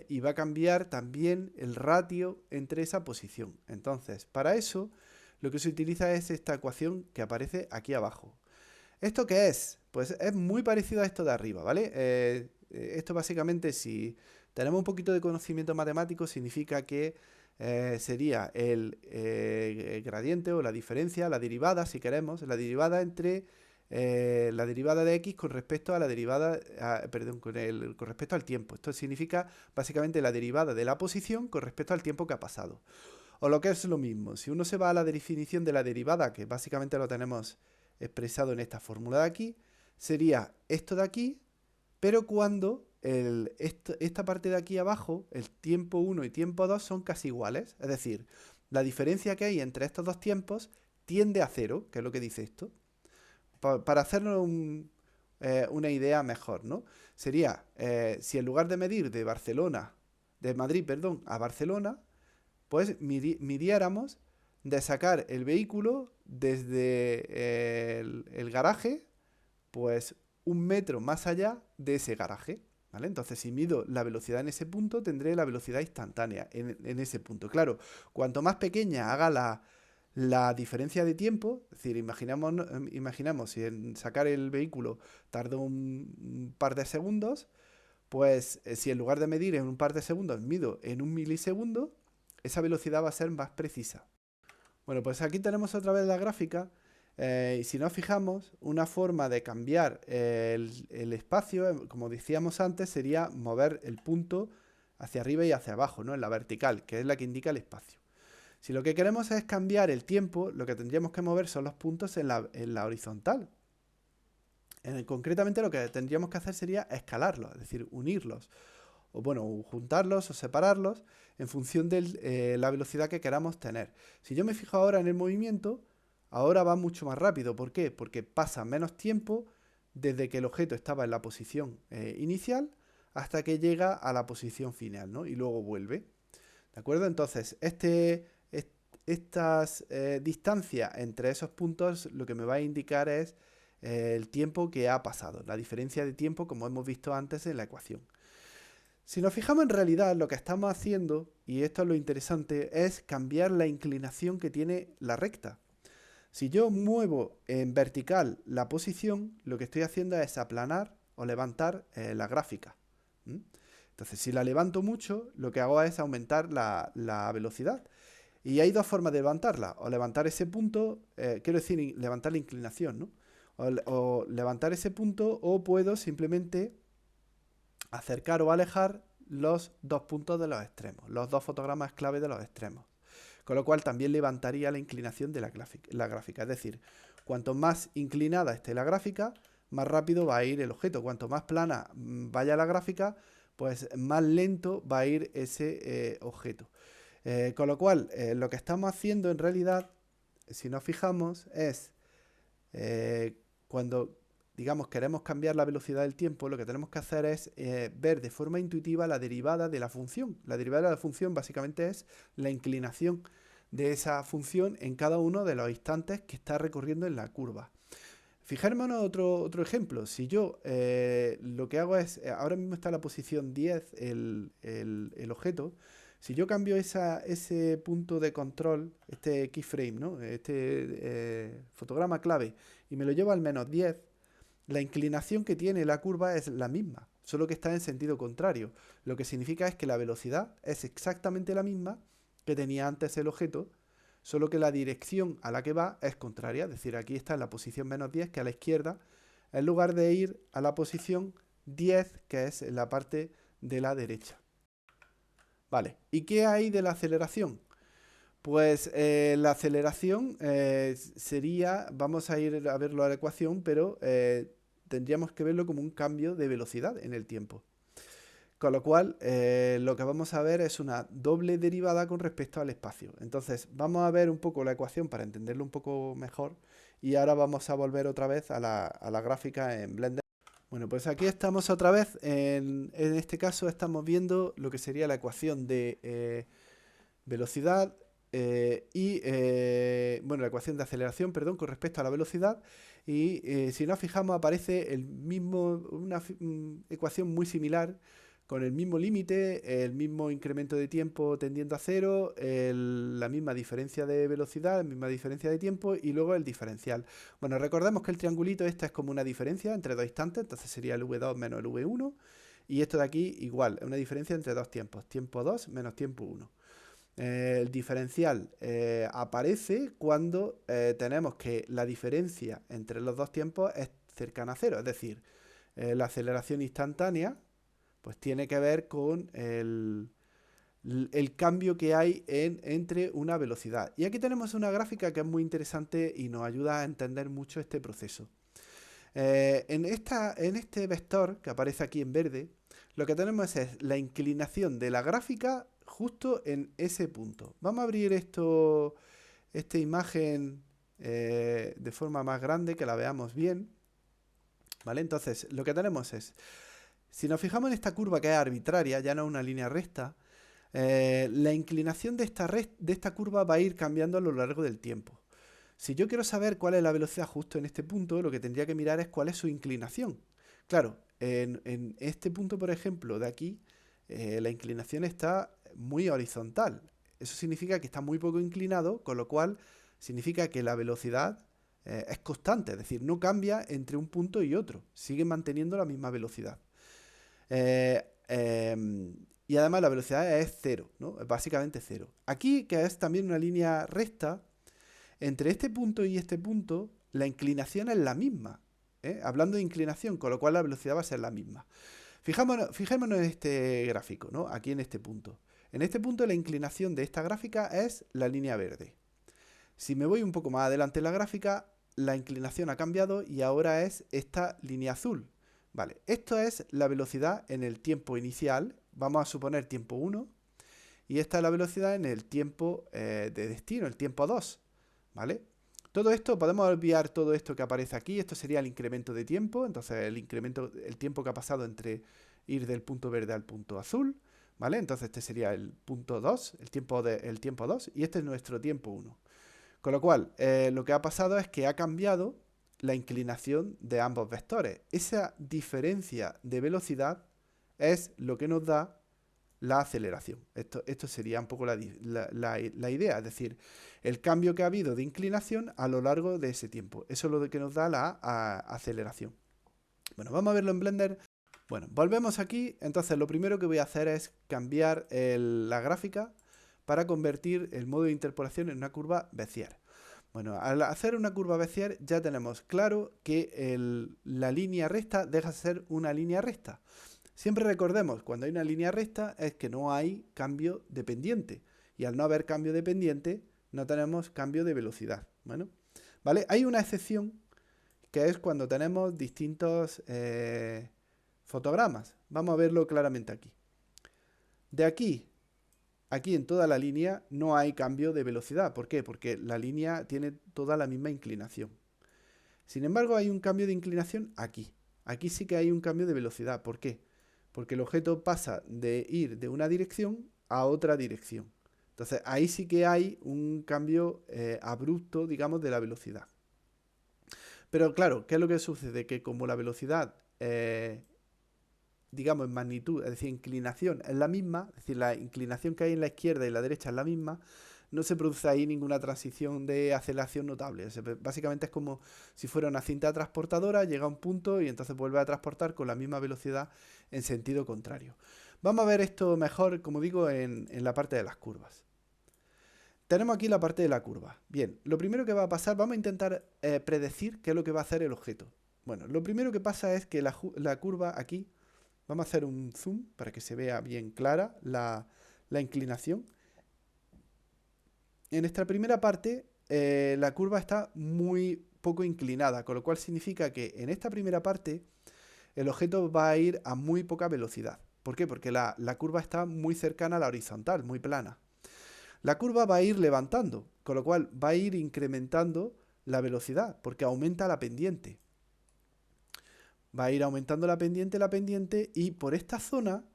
Speaker 1: y va a cambiar también el ratio entre esa posición. Entonces, para eso, lo que se utiliza es esta ecuación que aparece aquí abajo. ¿Esto qué es? Pues es muy parecido a esto de arriba, ¿vale? Esto básicamente, si tenemos un poquito de conocimiento matemático, significa que sería el gradiente o la diferencia, la derivada, si queremos, la derivada entre la derivada de x con respecto a la derivada, perdón, con respecto al tiempo. Esto significa básicamente la derivada de la posición con respecto al tiempo que ha pasado. O lo que es lo mismo, si uno se va a la definición de la derivada, que básicamente lo tenemos expresado en esta fórmula de aquí, sería esto de aquí, pero cuando esta parte de aquí abajo, el tiempo 1 y tiempo 2 son casi iguales. Es decir, la diferencia que hay entre estos dos tiempos tiende a cero, que es lo que dice esto. Para hacernos una idea mejor, ¿no? Sería, si en lugar de medir de Madrid, perdón, a Barcelona, pues midiéramos de sacar el vehículo desde el garaje, pues 1 metro más allá de ese garaje, ¿vale? Entonces, si mido la velocidad en ese punto, tendré la velocidad instantánea en ese punto. Claro, cuanto más pequeña haga la diferencia de tiempo, es decir, imaginamos si en sacar el vehículo tardó un par de segundos, pues si en lugar de medir en un par de segundos mido en 1 milisegundo, esa velocidad va a ser más precisa. Bueno, pues aquí tenemos otra vez la gráfica, y si nos fijamos, una forma de cambiar el espacio, como decíamos antes, sería mover el punto hacia arriba y hacia abajo, ¿no? En la vertical, que es la que indica el espacio. Si lo que queremos es cambiar el tiempo, lo que tendríamos que mover son los puntos en la horizontal. Concretamente lo que tendríamos que hacer sería escalarlos, es decir, unirlos. O bueno, juntarlos o separarlos en función de la velocidad que queramos tener. Si yo me fijo ahora en el movimiento, ahora va mucho más rápido. ¿Por qué? Porque pasa menos tiempo desde que el objeto estaba en la posición inicial hasta que llega a la posición final, ¿no? Y luego vuelve. ¿De acuerdo? Entonces, estas distancias entre esos puntos lo que me va a indicar es el tiempo que ha pasado, la diferencia de tiempo como hemos visto antes en la ecuación. Si nos fijamos en realidad lo que estamos haciendo, y esto es lo interesante, es cambiar la inclinación que tiene la recta. Si yo muevo en vertical la posición, lo que estoy haciendo es aplanar o levantar la gráfica. Entonces, si la levanto mucho, lo que hago es aumentar la velocidad. Y hay dos formas de levantarla. O levantar ese punto, quiero decir, levantar la inclinación, ¿no? O levantar ese punto, o puedo simplemente acercar o alejar los dos puntos de los extremos, los dos fotogramas clave de los extremos. Con lo cual también levantaría la inclinación de la gráfica. Es decir, cuanto más inclinada esté la gráfica, más rápido va a ir el objeto. Cuanto más plana vaya la gráfica, pues más lento va a ir ese objeto. Con lo cual, lo que estamos haciendo en realidad, si nos fijamos, es cuando, digamos, queremos cambiar la velocidad del tiempo, lo que tenemos que hacer es ver de forma intuitiva la derivada de la función. La derivada de la función básicamente es la inclinación de esa función en cada uno de los instantes que está recorriendo en la curva. Fijémonos otro ejemplo. Si yo lo que hago es, ahora mismo está en la posición 10 el objeto. Si yo cambio ese punto de control, este keyframe, ¿no? Este fotograma clave, y me lo llevo al -10, la inclinación que tiene la curva es la misma, solo que está en sentido contrario. Lo que significa es que la velocidad es exactamente la misma que tenía antes el objeto, solo que la dirección a la que va es contraria. Es decir, aquí está en la posición -10, que a la izquierda, en lugar de ir a la posición 10, que es en la parte de la derecha. Vale, ¿y qué hay de la aceleración? Pues la aceleración sería, vamos a ir a verlo a la ecuación, pero tendríamos que verlo como un cambio de velocidad en el tiempo. Con lo cual, lo que vamos a ver es una doble derivada con respecto al espacio. Entonces, vamos a ver un poco la ecuación para entenderlo un poco mejor. Y ahora vamos a volver otra vez a la gráfica en Blender. Bueno, pues aquí estamos otra vez. En este caso estamos viendo lo que sería la ecuación de velocidad bueno, la ecuación de aceleración, perdón, con respecto a la velocidad. Y si nos fijamos, aparece una ecuación muy similar, con el mismo límite, el mismo incremento de tiempo tendiendo a cero, la misma diferencia de velocidad, la misma diferencia de tiempo y luego el diferencial. Bueno, recordemos que el triangulito esta es como una diferencia entre dos instantes, entonces sería el v2 menos el v1. Y esto de aquí igual, es una diferencia entre dos tiempos, tiempo 2 menos tiempo 1. El diferencial aparece cuando tenemos que la diferencia entre los dos tiempos es cercana a cero, es decir, la aceleración instantánea pues tiene que ver con el cambio que hay entre una velocidad. Y aquí tenemos una gráfica que es muy interesante y nos ayuda a entender mucho este proceso. En este vector que aparece aquí en verde, lo que tenemos es la inclinación de la gráfica justo en ese punto. Vamos a abrir esta imagen de forma más grande, que la veamos bien. ¿Vale? Entonces, lo que tenemos es, si nos fijamos en esta curva que es arbitraria, ya no es una línea recta, la inclinación de esta curva va a ir cambiando a lo largo del tiempo. Si yo quiero saber cuál es la velocidad justo en este punto, lo que tendría que mirar es cuál es su inclinación. Claro, en este punto, por ejemplo, de aquí, la inclinación está muy horizontal. Eso significa que está muy poco inclinado, con lo cual significa que la velocidad es constante, es decir, no cambia entre un punto y otro, sigue manteniendo la misma velocidad. Eh, y además la velocidad es cero, ¿no? Es básicamente cero. Aquí, que es también una línea recta, entre este punto y este punto, la inclinación es la misma. Hablando de inclinación, con lo cual la velocidad va a ser la misma. Fijémonos en este gráfico, ¿no? Aquí en este punto. En este punto la inclinación de esta gráfica es la línea verde. Si me voy un poco más adelante en la gráfica, la inclinación ha cambiado y ahora es esta línea azul. Vale, esto es la velocidad en el tiempo inicial. Vamos a suponer tiempo 1. Y esta es la velocidad en el tiempo de destino, el tiempo 2. ¿Vale? Todo esto, podemos obviar todo esto que aparece aquí. Esto sería el incremento de tiempo. Entonces el tiempo que ha pasado entre ir del punto verde al punto azul. ¿Vale? Entonces este sería el punto 2, el tiempo 2. Y este es nuestro tiempo 1. Con lo cual, lo que ha pasado es que ha cambiado la inclinación de ambos vectores. Esa diferencia de velocidad es lo que nos da la aceleración. Esto sería un poco la idea, es decir, el cambio que ha habido de inclinación a lo largo de ese tiempo. Eso es lo que nos da la aceleración. Bueno, vamos a verlo en Blender. Bueno, volvemos aquí. Entonces, lo primero que voy a hacer es cambiar la gráfica para convertir el modo de interpolación en una curva Bézier. Bueno, al hacer una curva Bézier ya tenemos claro que la línea recta deja de ser una línea recta. Siempre recordemos, cuando hay una línea recta es que no hay cambio de pendiente. Y al no haber cambio de pendiente, no tenemos cambio de velocidad. Bueno, ¿vale? Hay una excepción, que es cuando tenemos distintos fotogramas. Vamos a verlo claramente aquí. De aquí en toda la línea no hay cambio de velocidad. ¿Por qué? Porque la línea tiene toda la misma inclinación. Sin embargo, hay un cambio de inclinación aquí. Aquí sí que hay un cambio de velocidad. ¿Por qué? Porque el objeto pasa de ir de una dirección a otra dirección. Entonces ahí sí que hay un cambio abrupto, digamos, de la velocidad. Pero claro, ¿qué es lo que sucede? Que como la velocidad, digamos, en magnitud, es decir, inclinación, es la misma, es decir, la inclinación que hay en la izquierda y la derecha es la misma, no se produce ahí ninguna transición de aceleración notable. O sea, básicamente es como si fuera una cinta transportadora, llega a un punto y entonces vuelve a transportar con la misma velocidad en sentido contrario. Vamos a ver esto mejor, como digo, en la parte de las curvas. Tenemos aquí la parte de la curva. Bien, lo primero que va a pasar, vamos a intentar predecir qué es lo que va a hacer el objeto. Bueno, lo primero que pasa es que la curva aquí, vamos a hacer un zoom para que se vea bien clara la la inclinación. En esta primera parte, la curva está muy poco inclinada, con lo cual significa que en esta primera parte el objeto va a ir a muy poca velocidad. ¿Por qué? Porque la curva está muy cercana a la horizontal, muy plana. La curva va a ir levantando, con lo cual va a ir incrementando la velocidad, porque aumenta la pendiente. Va a ir aumentando la pendiente, y por esta zona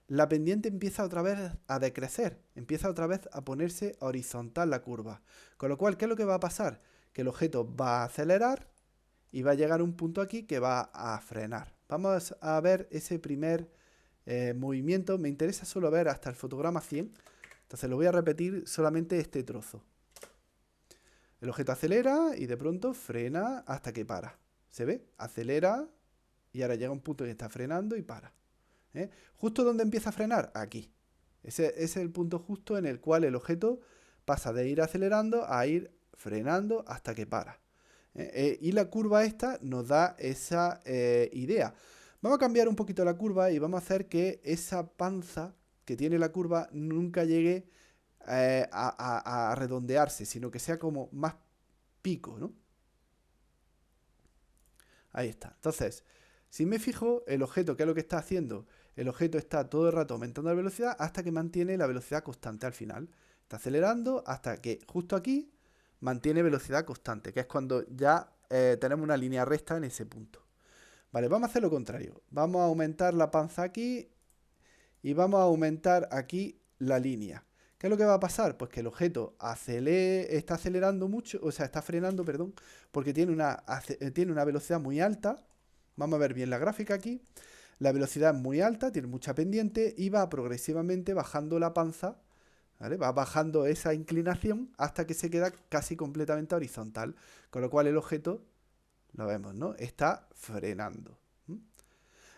Speaker 1: la pendiente empieza otra vez a decrecer, empieza otra vez a ponerse horizontal la curva. Con lo cual, ¿qué es lo que va a pasar? Que el objeto va a acelerar y va a llegar a un punto aquí que va a frenar. Vamos a ver ese primer movimiento. Me interesa solo ver hasta el fotograma 100. Entonces lo voy a repetir solamente este trozo. El objeto acelera y de pronto frena hasta que para. ¿Se ve? Acelera y ahora llega a un punto que está frenando y para. ¿Justo dónde empieza a frenar? Aquí. Ese es el punto justo en el cual el objeto pasa de ir acelerando a ir frenando hasta que para. Y la curva esta nos da esa idea. Vamos a cambiar un poquito la curva y vamos a hacer que esa panza que tiene la curva nunca llegue a redondearse, sino que sea como más pico, ¿no? Ahí está. Entonces, si me fijo, el objeto, ¿qué es lo que está haciendo? El objeto está todo el rato aumentando la velocidad hasta que mantiene la velocidad constante al final. Está acelerando hasta que justo aquí mantiene velocidad constante, que es cuando ya tenemos una línea recta en ese punto. Vale, vamos a hacer lo contrario. Vamos a aumentar la panza aquí y vamos a aumentar aquí la línea. ¿Qué es lo que va a pasar? Pues que el objeto está acelerando mucho, o sea, está frenando, perdón, porque tiene una velocidad muy alta. Vamos a ver bien la gráfica aquí. La velocidad es muy alta, tiene mucha pendiente y va progresivamente bajando la panza, ¿vale? Va bajando esa inclinación hasta que se queda casi completamente horizontal, con lo cual el objeto, lo vemos, ¿no? Está frenando.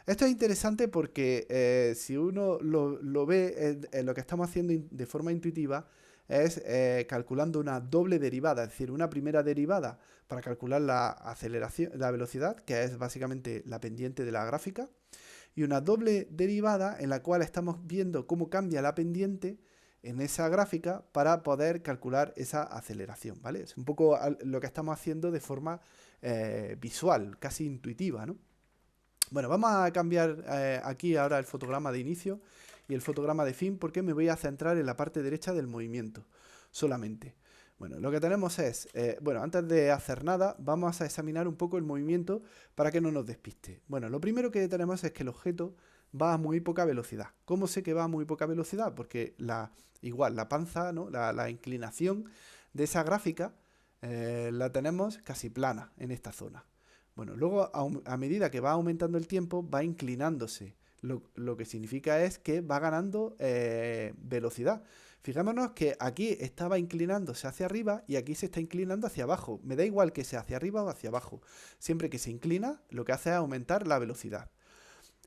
Speaker 1: Esto es interesante porque si uno lo ve, lo que estamos haciendo de forma intuitiva es calculando una doble derivada, es decir, una primera derivada para calcular la aceleración, la velocidad, que es básicamente la pendiente de la gráfica, y una doble derivada en la cual estamos viendo cómo cambia la pendiente en esa gráfica para poder calcular esa aceleración, ¿vale? Es un poco lo que estamos haciendo de forma visual, casi intuitiva, ¿no? Bueno, vamos a cambiar aquí ahora el fotograma de inicio y el fotograma de fin porque me voy a centrar en la parte derecha del movimiento solamente. Bueno, lo que tenemos es, bueno, antes de hacer nada, vamos a examinar un poco el movimiento para que no nos despiste. Bueno, lo primero que tenemos es que el objeto va a muy poca velocidad. ¿Cómo sé que va a muy poca velocidad? Porque igual la panza, ¿no? la inclinación de esa gráfica la tenemos casi plana en esta zona. Bueno, luego a medida que va aumentando el tiempo, va inclinándose. Lo que significa es que va ganando velocidad. Fijémonos que aquí estaba inclinándose hacia arriba y aquí se está inclinando hacia abajo. Me da igual que sea hacia arriba o hacia abajo. Siempre que se inclina, lo que hace es aumentar la velocidad.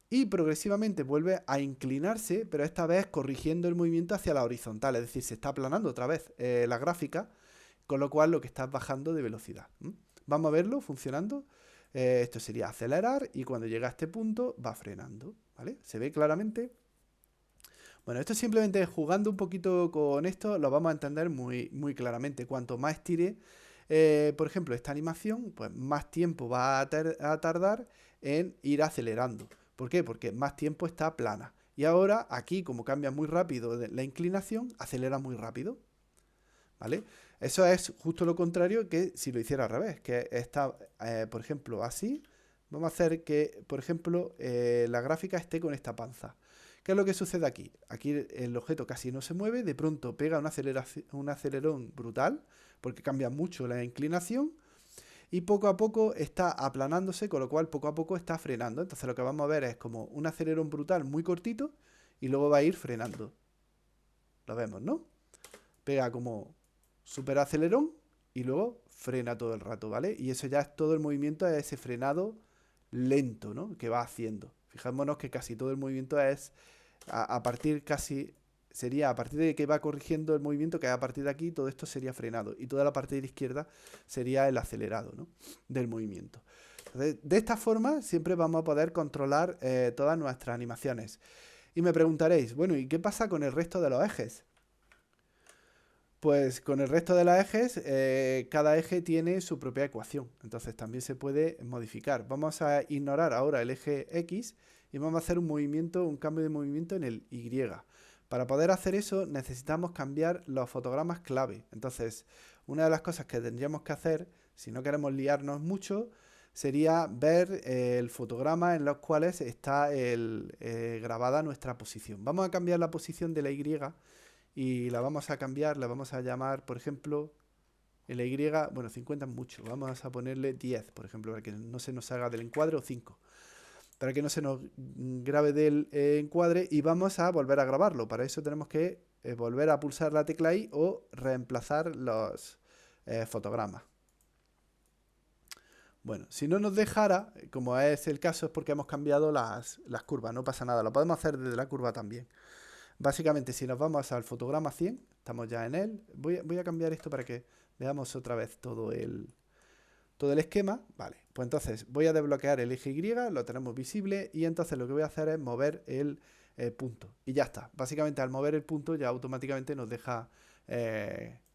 Speaker 1: Y progresivamente vuelve a inclinarse, pero esta vez corrigiendo el movimiento hacia la horizontal. Es decir, se está aplanando otra vez la gráfica, con lo cual lo que está es bajando de velocidad. Vamos a verlo funcionando. Esto sería acelerar y cuando llega a este punto va frenando, ¿vale? ¿Se ve claramente? Bueno, esto simplemente jugando un poquito con esto lo vamos a entender muy, muy claramente. Cuanto más estire, por ejemplo, esta animación, pues más tiempo va a tardar en ir acelerando. ¿Por qué? Porque más tiempo está plana. Y ahora aquí, como cambia muy rápido la inclinación, acelera muy rápido, ¿vale? Eso es justo lo contrario que si lo hiciera al revés, que está, por ejemplo, así. Vamos a hacer que, por ejemplo, la gráfica esté con esta panza. ¿Qué es lo que sucede aquí? Aquí el objeto casi no se mueve, de pronto pega un acelerón brutal, porque cambia mucho la inclinación, y poco a poco está aplanándose, con lo cual poco a poco está frenando. Entonces lo que vamos a ver es como un acelerón brutal muy cortito, y luego va a ir frenando. Lo vemos, ¿no? Pega como super acelerón y luego frena todo el rato, ¿vale? Y eso ya es todo el movimiento, es ese frenado lento, ¿no? Que va haciendo. Fijémonos que casi todo el movimiento es a partir sería a partir de que va corrigiendo el movimiento, que a partir de aquí todo esto sería frenado y toda la parte de la izquierda sería el acelerado, ¿no? Del movimiento. Entonces, de esta forma siempre vamos a poder controlar todas nuestras animaciones. Y me preguntaréis, bueno, ¿y qué pasa con el resto de los ejes? Pues con el resto de los ejes, cada eje tiene su propia ecuación, entonces también se puede modificar. Vamos a ignorar ahora el eje X y vamos a hacer un cambio de movimiento en el Y. Para poder hacer eso necesitamos cambiar los fotogramas clave. Entonces, una de las cosas que tendríamos que hacer, si no queremos liarnos mucho, sería ver el fotograma en los cuales está grabada nuestra posición. Vamos a cambiar la posición de la Y y la vamos a cambiar, la vamos a llamar, por ejemplo, la Y, bueno, 50 es mucho, vamos a ponerle 10, por ejemplo, para que no se nos haga del encuadre, o 5, para que no se nos grabe del encuadre, y vamos a volver a grabarlo. Para eso tenemos que volver a pulsar la tecla I o reemplazar los fotogramas. Bueno, si no nos dejara, como es el caso, es porque hemos cambiado las curvas, no pasa nada, lo podemos hacer desde la curva también. Básicamente, si nos vamos al fotograma 100, estamos ya en él. Voy a cambiar esto para que veamos otra vez todo el esquema. Vale, pues entonces voy a desbloquear el eje Y, lo tenemos visible, y entonces lo que voy a hacer es mover el punto. Y ya está. Básicamente al mover el punto ya automáticamente nos deja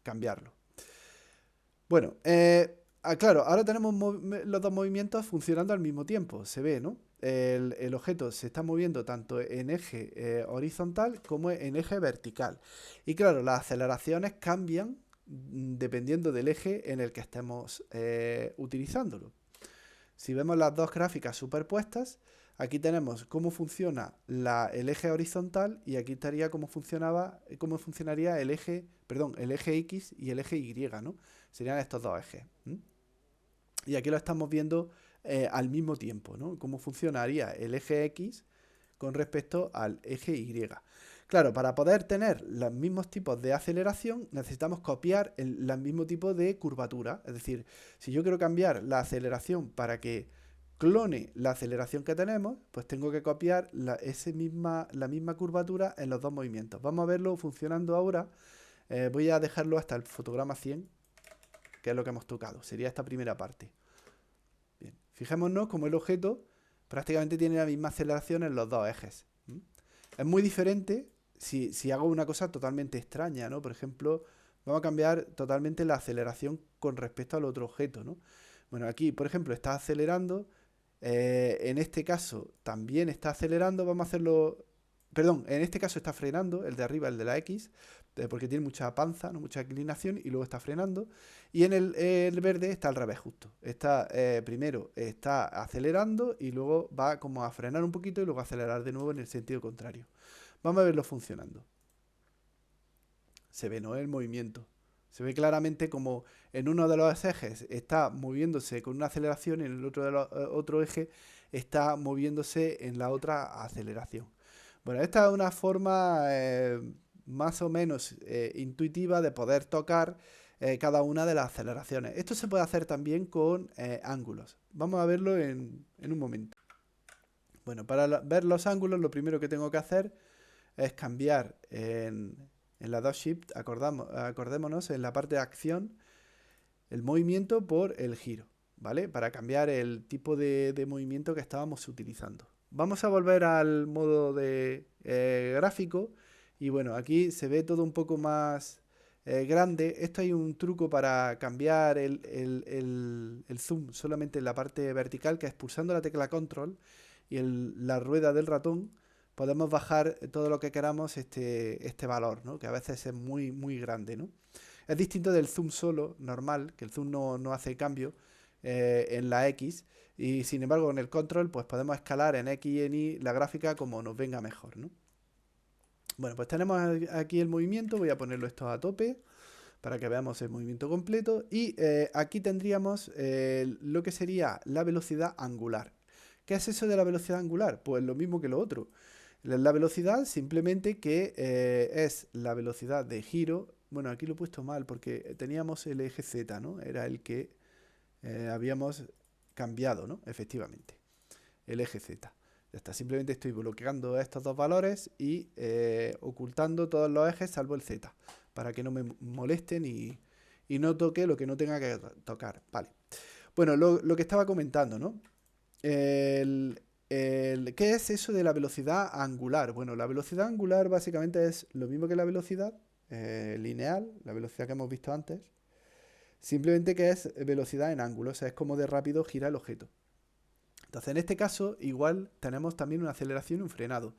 Speaker 1: cambiarlo. Bueno, claro, ahora tenemos los dos movimientos funcionando al mismo tiempo. Se ve, ¿no? El objeto se está moviendo tanto en eje horizontal como en eje vertical. Y claro, las aceleraciones cambian dependiendo del eje en el que estemos utilizándolo. Si vemos las dos gráficas superpuestas, aquí tenemos cómo funciona el eje horizontal, y aquí estaría cómo funcionaría el eje X y el eje Y, ¿no? Serían estos dos ejes. Y aquí lo estamos viendo al mismo tiempo, ¿no? Cómo funcionaría el eje X con respecto al eje Y. Claro, para poder tener los mismos tipos de aceleración necesitamos copiar el mismo tipo de curvatura. Es decir, si yo quiero cambiar la aceleración para que clone la aceleración que tenemos, pues tengo que copiar la misma curvatura en los dos movimientos. Vamos a verlo funcionando ahora. Voy a dejarlo hasta el fotograma 100, que es lo que hemos tocado. Sería esta primera parte. Bien, fijémonos como el objeto prácticamente tiene la misma aceleración en los dos ejes. Es muy diferente si hago una cosa totalmente extraña, ¿no? Por ejemplo, vamos a cambiar totalmente la aceleración con respecto al otro objeto, ¿no? Bueno, aquí, por ejemplo, está acelerando. En este caso también está acelerando. Vamos a hacerlo... Perdón, en este caso está frenando, el de arriba, el de la X, porque tiene mucha panza, ¿no? Mucha inclinación, y luego está frenando. Y en el verde está al revés justo. Primero está acelerando y luego va como a frenar un poquito y luego a acelerar de nuevo en el sentido contrario. Vamos a verlo funcionando. Se ve, ¿no? El movimiento. Se ve claramente como en uno de los ejes está moviéndose con una aceleración y en el otro eje está moviéndose en la otra aceleración. Bueno, esta es una forma más o menos intuitiva de poder tocar cada una de las aceleraciones. Esto se puede hacer también con ángulos. Vamos a verlo en un momento. Bueno, para ver los ángulos, lo primero que tengo que hacer es cambiar en la 2 Shift, acordémonos en la parte de acción, el movimiento por el giro, ¿vale? Para cambiar el tipo de movimiento que estábamos utilizando. Vamos a volver al modo de gráfico, y bueno, aquí se ve todo un poco más grande. Esto hay un truco para cambiar el zoom solamente en la parte vertical, que es pulsando la tecla control y la rueda del ratón podemos bajar todo lo que queramos este valor, ¿no? Que a veces es muy, muy grande, ¿no? Es distinto del zoom solo, normal, que el zoom no hace cambio en la X, y sin embargo en el control pues podemos escalar en X y en Y la gráfica como nos venga mejor, ¿no? Bueno, pues tenemos aquí el movimiento. Voy a ponerlo esto a tope para que veamos el movimiento completo, y aquí tendríamos lo que sería la velocidad angular. ¿Qué es eso de la velocidad angular? Pues lo mismo que lo otro. La velocidad simplemente que es la velocidad de giro. Bueno, aquí lo he puesto mal porque teníamos el eje Z, ¿no? Era el que habíamos cambiado, ¿no? Efectivamente, el eje Z. Ya está, simplemente estoy bloqueando estos dos valores y ocultando todos los ejes salvo el Z, para que no me molesten y no toque lo que no tenga que tocar. Vale. Bueno, lo que estaba comentando, ¿no? El ¿Qué es eso de la velocidad angular? Bueno, la velocidad angular básicamente es lo mismo que la velocidad lineal, la velocidad que hemos visto antes, simplemente que es velocidad en ángulo, o sea, es como de rápido gira el objeto. Entonces, en este caso, igual tenemos también una aceleración y un frenado.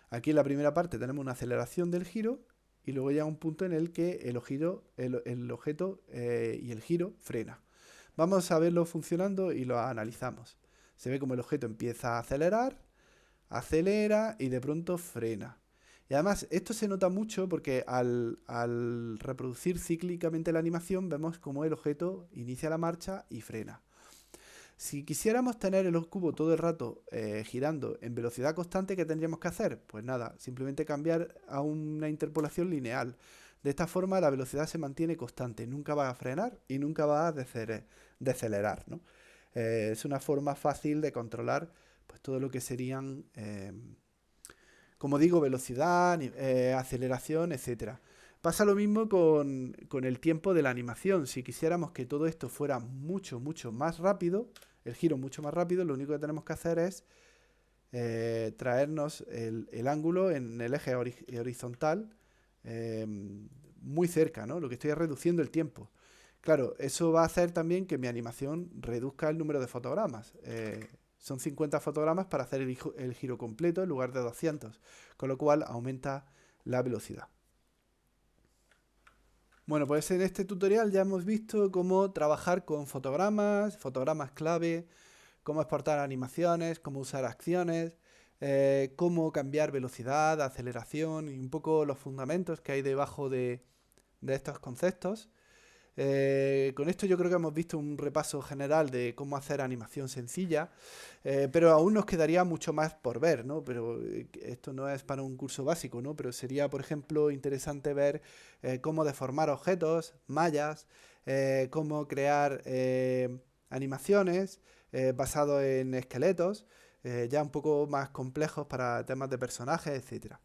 Speaker 1: Aquí en la primera parte tenemos una aceleración del giro y luego llega un punto en el que el objeto y el giro frena. Vamos a verlo funcionando y lo analizamos. Se ve como el objeto empieza a acelerar, acelera y de pronto frena. Y además esto se nota mucho porque al reproducir cíclicamente la animación vemos como el objeto inicia la marcha y frena. Si quisiéramos tener el cubo todo el rato girando en velocidad constante, ¿qué tendríamos que hacer? Pues nada, simplemente cambiar a una interpolación lineal. De esta forma la velocidad se mantiene constante, nunca va a frenar y nunca va a decelerar, ¿no? Es una forma fácil de controlar pues, todo lo que serían, como digo, velocidad, aceleración, etcétera. Pasa lo mismo con el tiempo de la animación. Si quisiéramos que todo esto fuera mucho, mucho más rápido, el giro mucho más rápido, lo único que tenemos que hacer es traernos el ángulo en el eje horizontal muy cerca, ¿no? Lo que estoy es reduciendo el tiempo. Claro, eso va a hacer también que mi animación reduzca el número de fotogramas. Son 50 fotogramas para hacer el giro completo en lugar de 200, con lo cual aumenta la velocidad. Bueno, pues en este tutorial ya hemos visto cómo trabajar con fotogramas clave, cómo exportar animaciones, cómo usar acciones, cómo cambiar velocidad, aceleración y un poco los fundamentos que hay debajo de estos conceptos. Con esto yo creo que hemos visto un repaso general de cómo hacer animación sencilla, pero aún nos quedaría mucho más por ver, ¿no? Pero esto no es para un curso básico, ¿no? Pero sería, por ejemplo, interesante ver cómo deformar objetos, mallas, cómo crear animaciones basado en esqueletos, ya un poco más complejos para temas de personajes, etcétera.